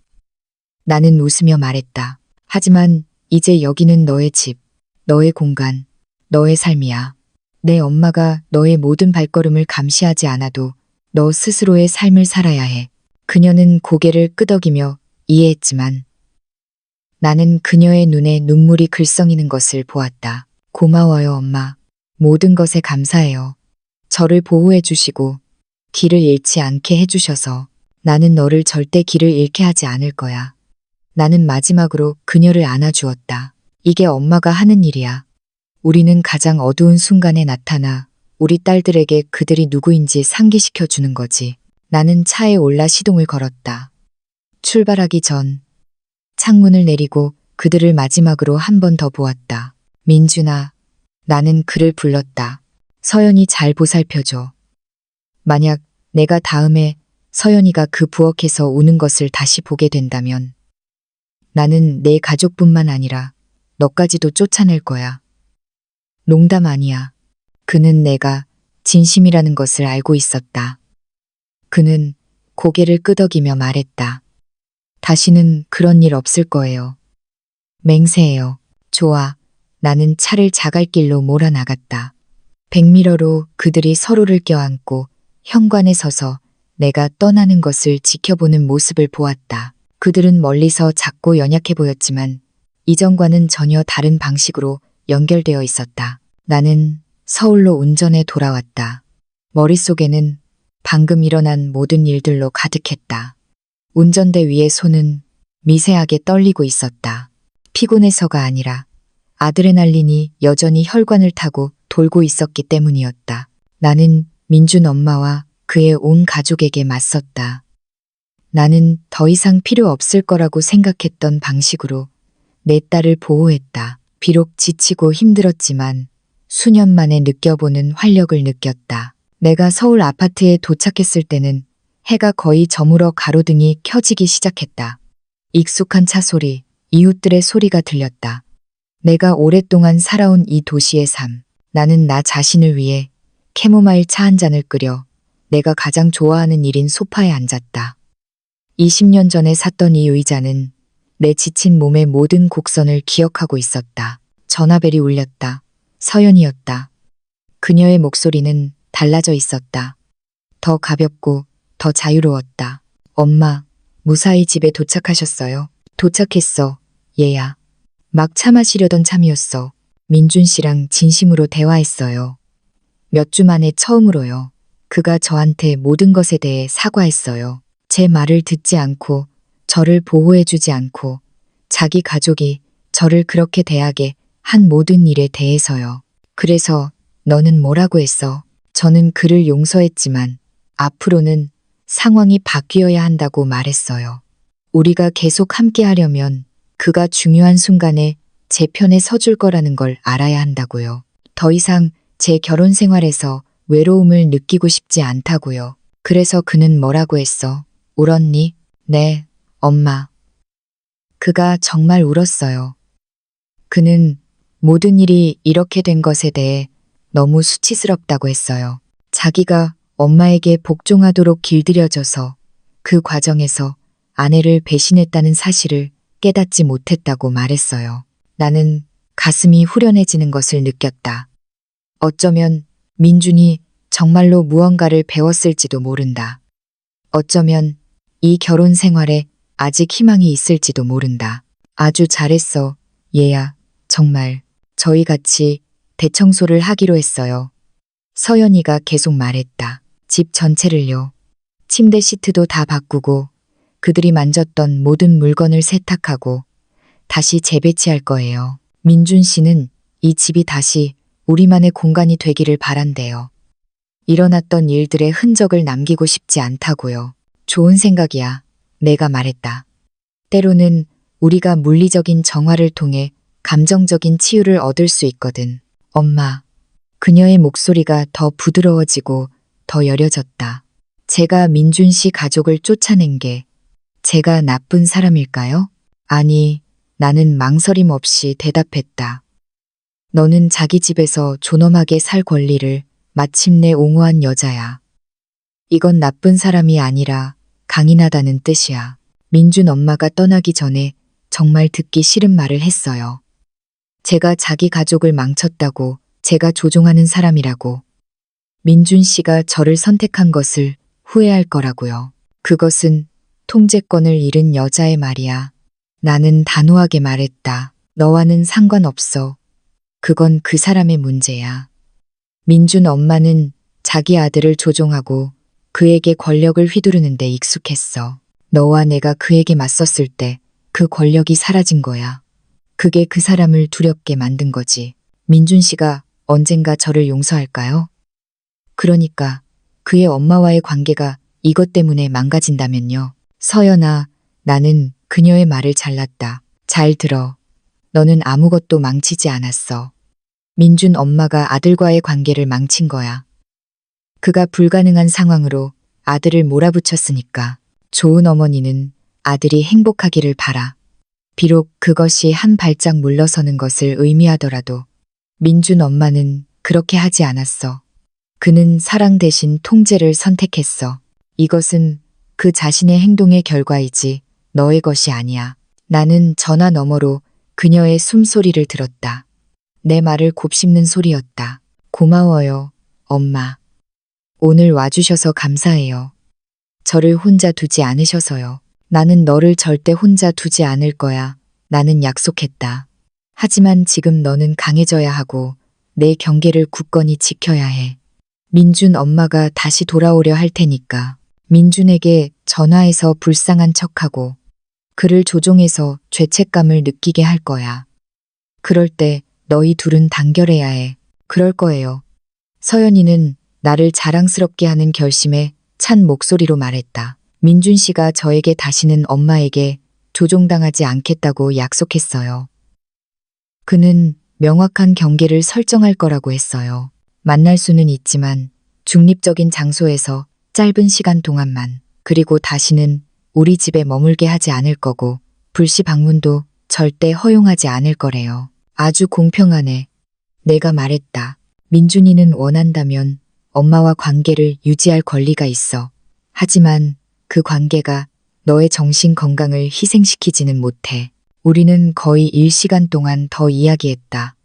Speaker 1: 나는 웃으며 말했다. 하지만 이제 여기는 너의 집, 너의 공간, 너의 삶이야. 내 엄마가 너의 모든 발걸음을 감시하지 않아도 너 스스로의 삶을 살아야 해. 그녀는 고개를 끄덕이며 이해했지만 나는 그녀의 눈에 눈물이 글썽이는 것을 보았다. 고마워요, 엄마. 모든 것에 감사해요. 저를 보호해 주시고 길을 잃지 않게 해주셔서 나는 너를 절대 길을 잃게 하지 않을 거야. 나는 마지막으로 그녀를 안아주었다. 이게 엄마가 하는 일이야. 우리는 가장 어두운 순간에 나타나 우리 딸들에게 그들이 누구인지 상기시켜 주는 거지. 나는 차에 올라 시동을 걸었다. 출발하기 전 창문을 내리고 그들을 마지막으로 한 번 더 보았다. 민준아, 나는 그를 불렀다. 서연이 잘 보살펴줘. 만약 내가 다음에 서연이가 그 부엌에서 우는 것을 다시 보게 된다면 나는 내 가족뿐만 아니라 너까지도 쫓아낼 거야. 농담 아니야. 그는 내가 진심이라는 것을 알고 있었다. 그는 고개를 끄덕이며 말했다. 다시는 그런 일 없을 거예요. 맹세해요. 좋아. 나는 차를 자갈길로 몰아나갔다. 백미러로 그들이 서로를 껴안고 현관에 서서 내가 떠나는 것을 지켜보는 모습을 보았다. 그들은 멀리서 작고 연약해 보였지만 이전과는 전혀 다른 방식으로 연결되어 있었다. 나는 서울로 운전해 돌아왔다. 머릿속에는 방금 일어난 모든 일들로 가득했다. 운전대 위에 손은 미세하게 떨리고 있었다. 피곤해서가 아니라 아드레날린이 여전히 혈관을 타고 돌고 있었기 때문이었다. 나는 민준 엄마와 그의 온 가족에게 맞섰다. 나는 더 이상 필요 없을 거라고 생각했던 방식으로 내 딸을 보호했다. 비록 지치고 힘들었지만 수년 만에 느껴보는 활력을 느꼈다. 내가 서울 아파트에 도착했을 때는 해가 거의 저물어 가로등이 켜지기 시작했다. 익숙한 차 소리, 이웃들의 소리가 들렸다. 내가 오랫동안 살아온 이 도시의 삶. 나는 나 자신을 위해 캐모마일 차 한 잔을 끓여 내가 가장 좋아하는 일인 소파에 앉았다. 20년 전에 샀던 이 의자는 내 지친 몸의 모든 곡선을 기억하고 있었다. 전화벨이 울렸다. 서연이었다. 그녀의 목소리는 달라져 있었다. 더 가볍고 더 자유로웠다. 엄마, 무사히 집에 도착하셨어요. 도착했어, 얘야. 막 차 마시려던 참이었어. 민준 씨랑 진심으로 대화했어요. 몇 주 만에 처음으로요. 그가 저한테 모든 것에 대해 사과했어요. 제 말을 듣지 않고, 저를 보호해주지 않고, 자기 가족이 저를 그렇게 대하게 한 모든 일에 대해서요. 그래서 너는 뭐라고 했어? 저는 그를 용서했지만 앞으로는 상황이 바뀌어야 한다고 말했어요. 우리가 계속 함께 하려면 그가 중요한 순간에 제 편에 서줄 거라는 걸 알아야 한다고요. 더 이상 제 결혼 생활에서 외로움을 느끼고 싶지 않다고요. 그래서 그는 뭐라고 했어? 울었니? 네, 엄마. 그가 정말 울었어요. 그는 모든 일이 이렇게 된 것에 대해 너무 수치스럽다고 했어요. 자기가 엄마에게 복종하도록 길들여져서 그 과정에서 아내를 배신했다는 사실을 깨닫지 못했다고 말했어요. 나는 가슴이 후련해지는 것을 느꼈다. 어쩌면 민준이 정말로 무언가를 배웠을지도 모른다. 어쩌면 이 결혼 생활에 아직 희망이 있을지도 모른다. 아주 잘했어, 얘야. 정말 저희 같이 대청소를 하기로 했어요. 서연이가 계속 말했다. 집 전체를요. 침대 시트도 다 바꾸고 그들이 만졌던 모든 물건을 세탁하고 다시 재배치할 거예요. 민준 씨는 이 집이 다시 우리만의 공간이 되기를 바란대요. 일어났던 일들의 흔적을 남기고 싶지 않다고요. 좋은 생각이야. 내가 말했다. 때로는 우리가 물리적인 정화를 통해 감정적인 치유를 얻을 수 있거든. 엄마. 그녀의 목소리가 더 부드러워지고 더 여려졌다. 제가 민준 씨 가족을 쫓아낸 게 제가 나쁜 사람일까요? 아니, 나는 망설임 없이 대답했다. 너는 자기 집에서 존엄하게 살 권리를 마침내 옹호한 여자야. 이건 나쁜 사람이 아니라 강인하다는 뜻이야. 민준 엄마가 떠나기 전에 정말 듣기 싫은 말을 했어요. 제가 자기 가족을 망쳤다고, 제가 조종하는 사람이라고. 민준 씨가 저를 선택한 것을 후회할 거라고요. 그것은 통제권을 잃은 여자의 말이야. 나는 단호하게 말했다. 너와는 상관없어. 그건 그 사람의 문제야. 민준 엄마는 자기 아들을 조종하고 그에게 권력을 휘두르는 데 익숙했어. 너와 내가 그에게 맞섰을 때 그 권력이 사라진 거야. 그게 그 사람을 두렵게 만든 거지. 민준 씨가 언젠가 저를 용서할까요? 그러니까 그의 엄마와의 관계가 이것 때문에 망가진다면요. 서연아, 나는 그녀의 말을 잘랐다. 잘 들어. 너는 아무것도 망치지 않았어. 민준 엄마가 아들과의 관계를 망친 거야. 그가 불가능한 상황으로 아들을 몰아붙였으니까. 좋은 어머니는 아들이 행복하기를 바라. 비록 그것이 한 발짝 물러서는 것을 의미하더라도 민준 엄마는 그렇게 하지 않았어. 그는 사랑 대신 통제를 선택했어. 이것은 그 자신의 행동의 결과이지 너의 것이 아니야. 나는 전화 너머로 그녀의 숨소리를 들었다. 내 말을 곱씹는 소리였다. 고마워요, 엄마. 오늘 와주셔서 감사해요. 저를 혼자 두지 않으셔서요. 나는 너를 절대 혼자 두지 않을 거야. 나는 약속했다. 하지만 지금 너는 강해져야 하고 내 경계를 굳건히 지켜야 해. 민준 엄마가 다시 돌아오려 할 테니까. 민준에게 전화해서 불쌍한 척하고 그를 조종해서 죄책감을 느끼게 할 거야. 그럴 때 너희 둘은 단결해야 해. 그럴 거예요. 서연이는 나를 자랑스럽게 하는 결심에 찬 목소리로 말했다. 민준 씨가 저에게 다시는 엄마에게 조종당하지 않겠다고 약속했어요. 그는 명확한 경계를 설정할 거라고 했어요. 만날 수는 있지만 중립적인 장소에서 짧은 시간 동안만. 그리고 다시는 우리 집에 머물게 하지 않을 거고 불시 방문도 절대 허용하지 않을 거래요. 아주 공평하네. 내가 말했다. 민준이는 원한다면 엄마와 관계를 유지할 권리가 있어. 하지만 그 관계가 너의 정신 건강을 희생시키지는 못해. 우리는 거의 1시간 동안 더 이야기했다.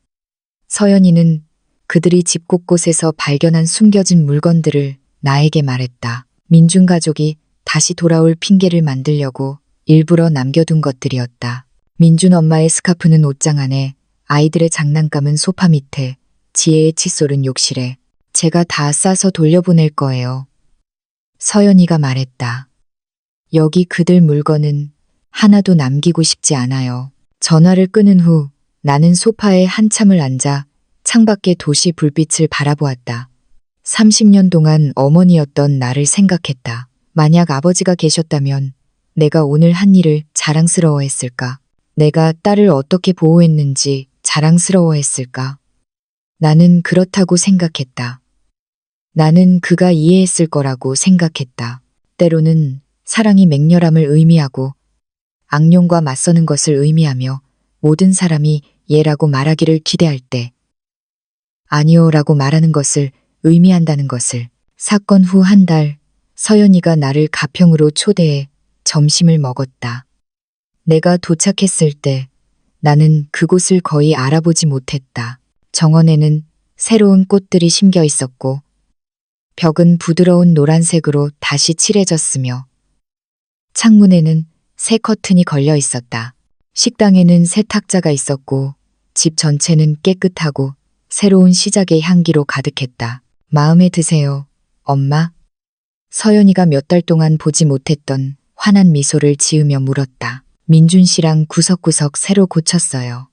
Speaker 1: 서연이는 그들이 집 곳곳에서 발견한 숨겨진 물건들을 나에게 말했다. 민준 가족이 다시 돌아올 핑계를 만들려고 일부러 남겨둔 것들이었다. 민준 엄마의 스카프는 옷장 안에, 아이들의 장난감은 소파 밑에, 지혜의 칫솔은 욕실에. 제가 다 싸서 돌려보낼 거예요. 서연이가 말했다. 여기 그들 물건은 하나도 남기고 싶지 않아요. 전화를 끊은 후 나는 소파에 한참을 앉아 창밖의 도시 불빛을 바라보았다. 30년 동안 어머니였던 나를 생각했다. 만약 아버지가 계셨다면 내가 오늘 한 일을 자랑스러워했을까? 내가 딸을 어떻게 보호했는지 자랑스러워했을까? 나는 그렇다고 생각했다. 나는 그가 이해했을 거라고 생각했다. 때로는 사랑이 맹렬함을 의미하고 악령과 맞서는 것을 의미하며 모든 사람이 예라고 말하기를 기대할 때 아니요라고 말하는 것을 의미한다는 것을. 사건 후 한 달, 서연이가 나를 가평으로 초대해 점심을 먹었다. 내가 도착했을 때 나는 그곳을 거의 알아보지 못했다. 정원에는 새로운 꽃들이 심겨 있었고 벽은 부드러운 노란색으로 다시 칠해졌으며 창문에는 새 커튼이 걸려 있었다. 식당에는 새 탁자가 있었고 집 전체는 깨끗하고 새로운 시작의 향기로 가득했다. 마음에 드세요, 엄마? 서연이가 몇 달 동안 보지 못했던 환한 미소를 지으며 물었다. 민준 씨랑 구석구석 새로 고쳤어요.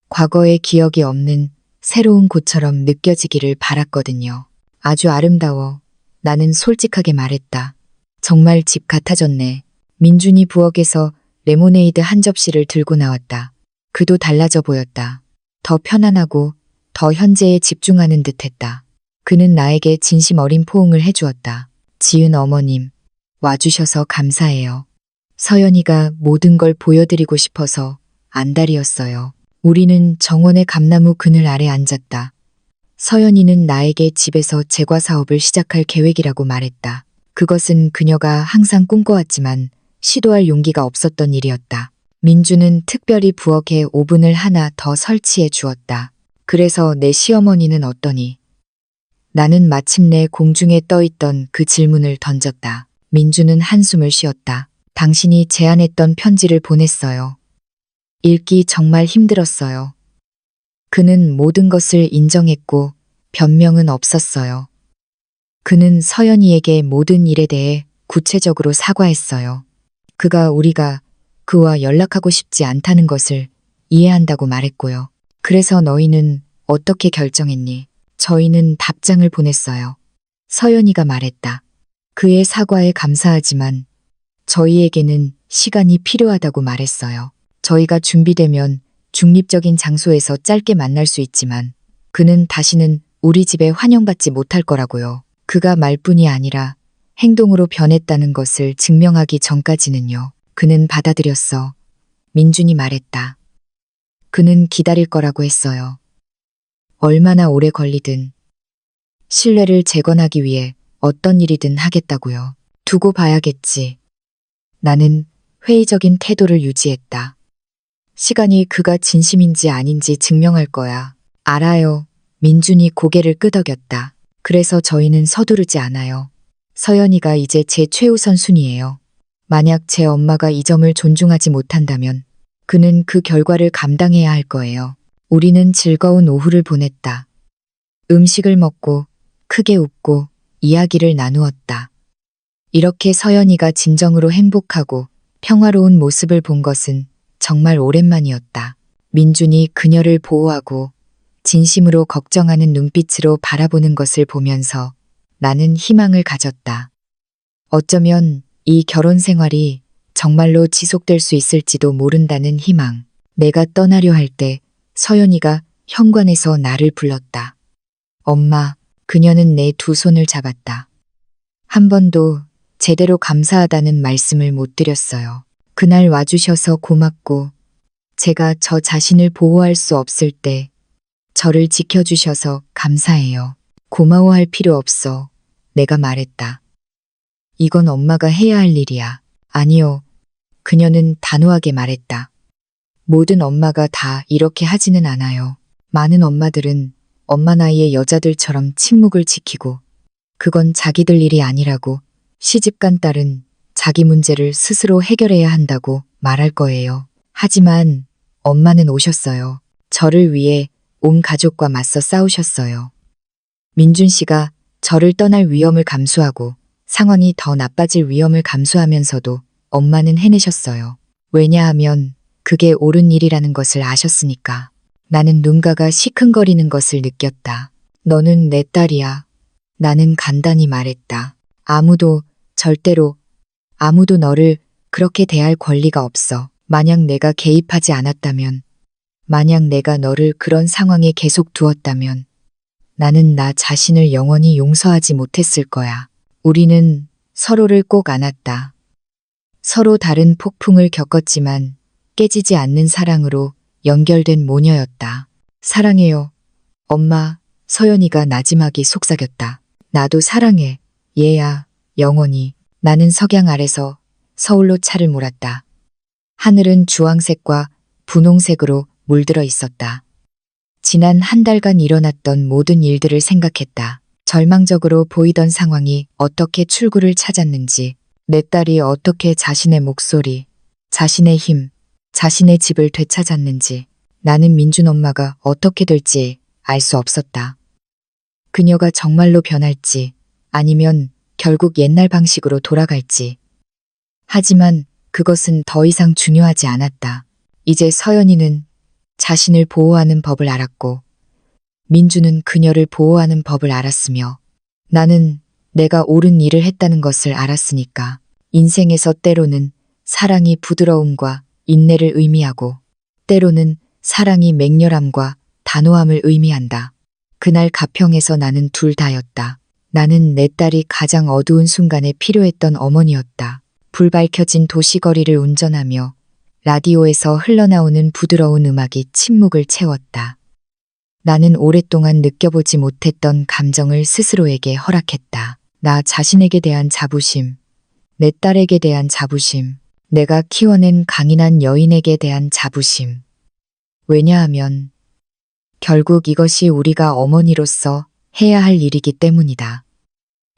Speaker 1: 과거의 기억이 없는 새로운 곳처럼 느껴지기를 바랐거든요. 아주 아름다워. 나는 솔직하게 말했다. 정말 집 같아졌네. 민준이 부엌에서 레모네이드 한 접시를 들고 나왔다. 그도 달라져 보였다. 더 편안하고 더 현재에 집중하는 듯했다. 그는 나에게 진심 어린 포옹을 해주었다. 지은 어머님, 와주셔서 감사해요. 서연이가 모든 걸 보여드리고 싶어서 안달이었어요. 우리는 정원의 감나무 그늘 아래 앉았다. 서연이는 나에게 집에서 제과 사업을 시작할 계획이라고 말했다. 그것은 그녀가 항상 꿈꿔왔지만 시도할 용기가 없었던 일이었다. 민주는 특별히 부엌에 오븐을 하나 더 설치해 주었다. 그래서 내 시어머니는 어떠니? 나는 마침내 공중에 떠있던 그 질문을 던졌다. 민주는 한숨을 쉬었다. 당신이 제안했던 편지를 보냈어요. 읽기 정말 힘들었어요. 그는 모든 것을 인정했고 변명은 없었어요. 그는 서연이에게 모든 일에 대해 구체적으로 사과했어요. 우리가 그와 연락하고 싶지 않다는 것을 이해한다고 말했고요. 그래서 너희는 어떻게 결정했니? 저희는 답장을 보냈어요. 서연이가 말했다. 그의 사과에 감사하지만 저희에게는 시간이 필요하다고 말했어요. 저희가 준비되면 중립적인 장소에서 짧게 만날 수 있지만 그는 다시는 우리 집에 환영받지 못할 거라고요. 그가 말뿐이 아니라 행동으로 변했다는 것을 증명하기 전까지는요. 그는 받아들였어. 민준이 말했다. 그는 기다릴 거라고 했어요. 얼마나 오래 걸리든 신뢰를 재건하기 위해 어떤 일이든 하겠다고요. 두고 봐야겠지. 나는 회의적인 태도를 유지했다. 시간이 그가 진심인지 아닌지 증명할 거야. 알아요. 민준이 고개를 끄덕였다. 그래서 저희는 서두르지 않아요. 서연이가 이제 제 최우선 순위예요. 만약 제 엄마가 이 점을 존중하지 못한다면 그는 그 결과를 감당해야 할 거예요. 우리는 즐거운 오후를 보냈다. 음식을 먹고 크게 웃고 이야기를 나누었다. 이렇게 서연이가 진정으로 행복하고 평화로운 모습을 본 것은 정말 오랜만이었다. 민준이 그녀를 보호하고 진심으로 걱정하는 눈빛으로 바라보는 것을 보면서 나는 희망을 가졌다. 어쩌면 이 결혼 생활이 정말로 지속될 수 있을지도 모른다는 희망. 내가 떠나려 할 때 서연이가 현관에서 나를 불렀다. 엄마, 그녀는 내 두 손을 잡았다. 한 번도 제대로 감사하다는 말씀을 못 드렸어요. 그날 와주셔서 고맙고 제가 저 자신을 보호할 수 없을 때 저를 지켜주셔서 감사해요. 고마워할 필요 없어. 내가 말했다. 이건 엄마가 해야 할 일이야. 아니요. 그녀는 단호하게 말했다. 모든 엄마가 다 이렇게 하지는 않아요. 많은 엄마들은 엄마 나이의 여자들처럼 침묵을 지키고 그건 자기들 일이 아니라고 시집간 딸은 자기 문제를 스스로 해결해야 한다고 말할 거예요. 하지만 엄마는 오셨어요. 저를 위해 온 가족과 맞서 싸우셨어요. 민준 씨가 저를 떠날 위험을 감수하고 상황이 더 나빠질 위험을 감수하면서도 엄마는 해내셨어요. 왜냐하면 그게 옳은 일이라는 것을 아셨으니까. 나는 눈가가 시큰거리는 것을 느꼈다. 너는 내 딸이야. 나는 간단히 말했다. 절대로 아무도 너를 그렇게 대할 권리가 없어. 만약 내가 개입하지 않았다면, 만약 내가 너를 그런 상황에 계속 두었다면, 나는 나 자신을 영원히 용서하지 못했을 거야. 우리는 서로를 꼭 안았다. 서로 다른 폭풍을 겪었지만 깨지지 않는 사랑으로 연결된 모녀였다. 사랑해요. 엄마, 서연이가 나지막이 속삭였다. 나도 사랑해. 얘야, 영원히. 나는 석양 아래서 서울로 차를 몰았다. 하늘은 주황색과 분홍색으로 물들어 있었다. 지난 한 달간 일어났던 모든 일들을 생각했다. 절망적으로 보이던 상황이 어떻게 출구를 찾았는지, 내 딸이 어떻게 자신의 목소리, 자신의 힘, 자신의 집을 되찾았는지, 나는 민준 엄마가 어떻게 될지 알 수 없었다. 그녀가 정말로 변할지, 아니면 결국 옛날 방식으로 돌아갈지. 하지만 그것은 더 이상 중요하지 않았다. 이제 서연이는 자신을 보호하는 법을 알았고, 민주는 그녀를 보호하는 법을 알았으며, 나는 내가 옳은 일을 했다는 것을 알았으니까. 인생에서 때로는 사랑이 부드러움과 인내를 의미하고, 때로는 사랑이 맹렬함과 단호함을 의미한다. 그날 가평에서 나는 둘 다였다. 나는 내 딸이 가장 어두운 순간에 필요했던 어머니였다. 불 밝혀진 도시거리를 운전하며 라디오에서 흘러나오는 부드러운 음악이 침묵을 채웠다. 나는 오랫동안 느껴보지 못했던 감정을 스스로에게 허락했다. 나 자신에게 대한 자부심, 내 딸에게 대한 자부심, 내가 키워낸 강인한 여인에게 대한 자부심. 왜냐하면 결국 이것이 우리가 어머니로서 해야 할 일이기 때문이다.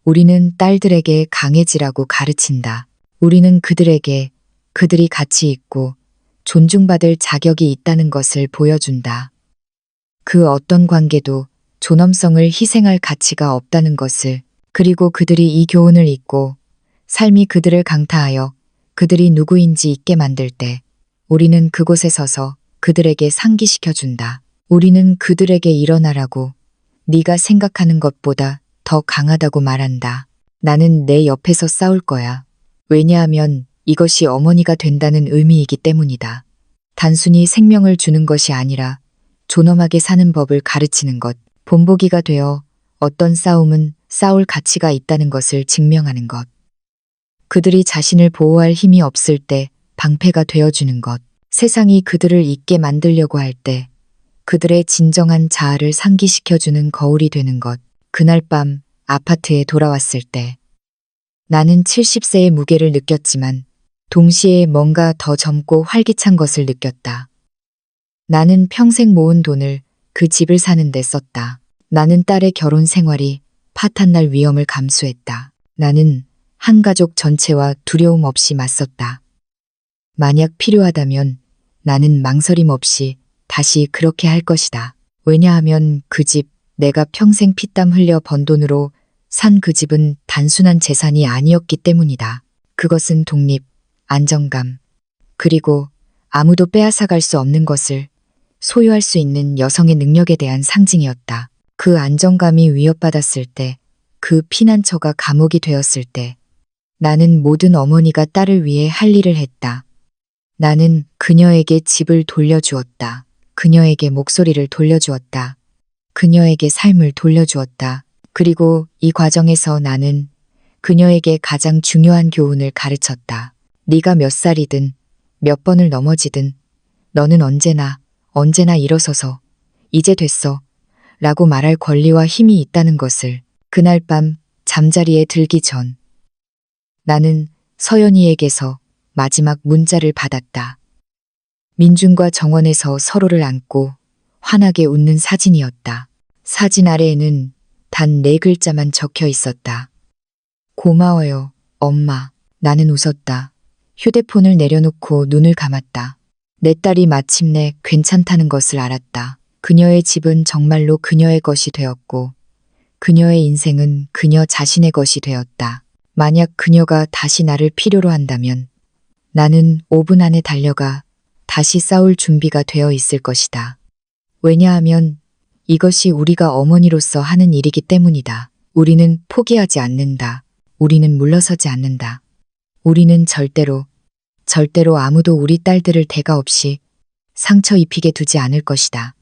Speaker 1: 우리는 딸들에게 강해지라고 가르친다. 우리는 그들에게 그들이 가치 있고 존중받을 자격이 있다는 것을 보여준다. 그 어떤 관계도 존엄성을 희생할 가치가 없다는 것을, 그리고 그들이 이 교훈을 잊고 삶이 그들을 강타하여 그들이 누구인지 잊게 만들 때 우리는 그곳에 서서 그들에게 상기시켜준다. 우리는 그들에게 일어나라고, 네가 생각하는 것보다 더 강하다고 말한다. 나는 내 옆에서 싸울 거야. 왜냐하면 이것이 어머니가 된다는 의미이기 때문이다. 단순히 생명을 주는 것이 아니라 존엄하게 사는 법을 가르치는 것, 본보기가 되어 어떤 싸움은 싸울 가치가 있다는 것을 증명하는 것. 그들이 자신을 보호할 힘이 없을 때 방패가 되어주는 것. 세상이 그들을 잊게 만들려고 할 때 그들의 진정한 자아를 상기시켜주는 거울이 되는 것. 그날 밤 아파트에 돌아왔을 때 나는 70세의 무게를 느꼈지만 동시에 뭔가 더 젊고 활기찬 것을 느꼈다. 나는 평생 모은 돈을 그 집을 사는 데 썼다. 나는 딸의 결혼 생활이 파탄날 위험을 감수했다. 나는 한 가족 전체와 두려움 없이 맞섰다. 만약 필요하다면 나는 망설임 없이 다시 그렇게 할 것이다. 왜냐하면 그 집, 내가 평생 피땀 흘려 번 돈으로 산 그 집은 단순한 재산이 아니었기 때문이다. 그것은 독립, 안정감, 그리고 아무도 빼앗아갈 수 없는 것을 소유할 수 있는 여성의 능력에 대한 상징이었다. 그 안정감이 위협받았을 때, 그 피난처가 감옥이 되었을 때, 나는 모든 어머니가 딸을 위해 할 일을 했다. 나는 그녀에게 집을 돌려주었다. 그녀에게 목소리를 돌려주었다. 그녀에게 삶을 돌려주었다. 그리고 이 과정에서 나는 그녀에게 가장 중요한 교훈을 가르쳤다. 네가 몇 살이든 몇 번을 넘어지든 너는 언제나 일어서서 이제 됐어 라고 말할 권리와 힘이 있다는 것을. 그날 밤 잠자리에 들기 전 나는 서연이에게서 마지막 문자를 받았다. 민준과 정원에서 서로를 안고 환하게 웃는 사진이었다. 사진 아래에는 단 4글자만 적혀 있었다. 고마워요, 엄마. 나는 웃었다. 휴대폰을 내려놓고 눈을 감았다. 내 딸이 마침내 괜찮다는 것을 알았다. 그녀의 집은 정말로 그녀의 것이 되었고, 그녀의 인생은 그녀 자신의 것이 되었다. 만약 그녀가 다시 나를 필요로 한다면 나는 5분 안에 달려가 다시 싸울 준비가 되어 있을 것이다. 왜냐하면 이것이 우리가 어머니로서 하는 일이기 때문이다. 우리는 포기하지 않는다. 우리는 물러서지 않는다. 우리는 절대로 아무도 우리 딸들을 대가 없이 상처 입히게 두지 않을 것이다.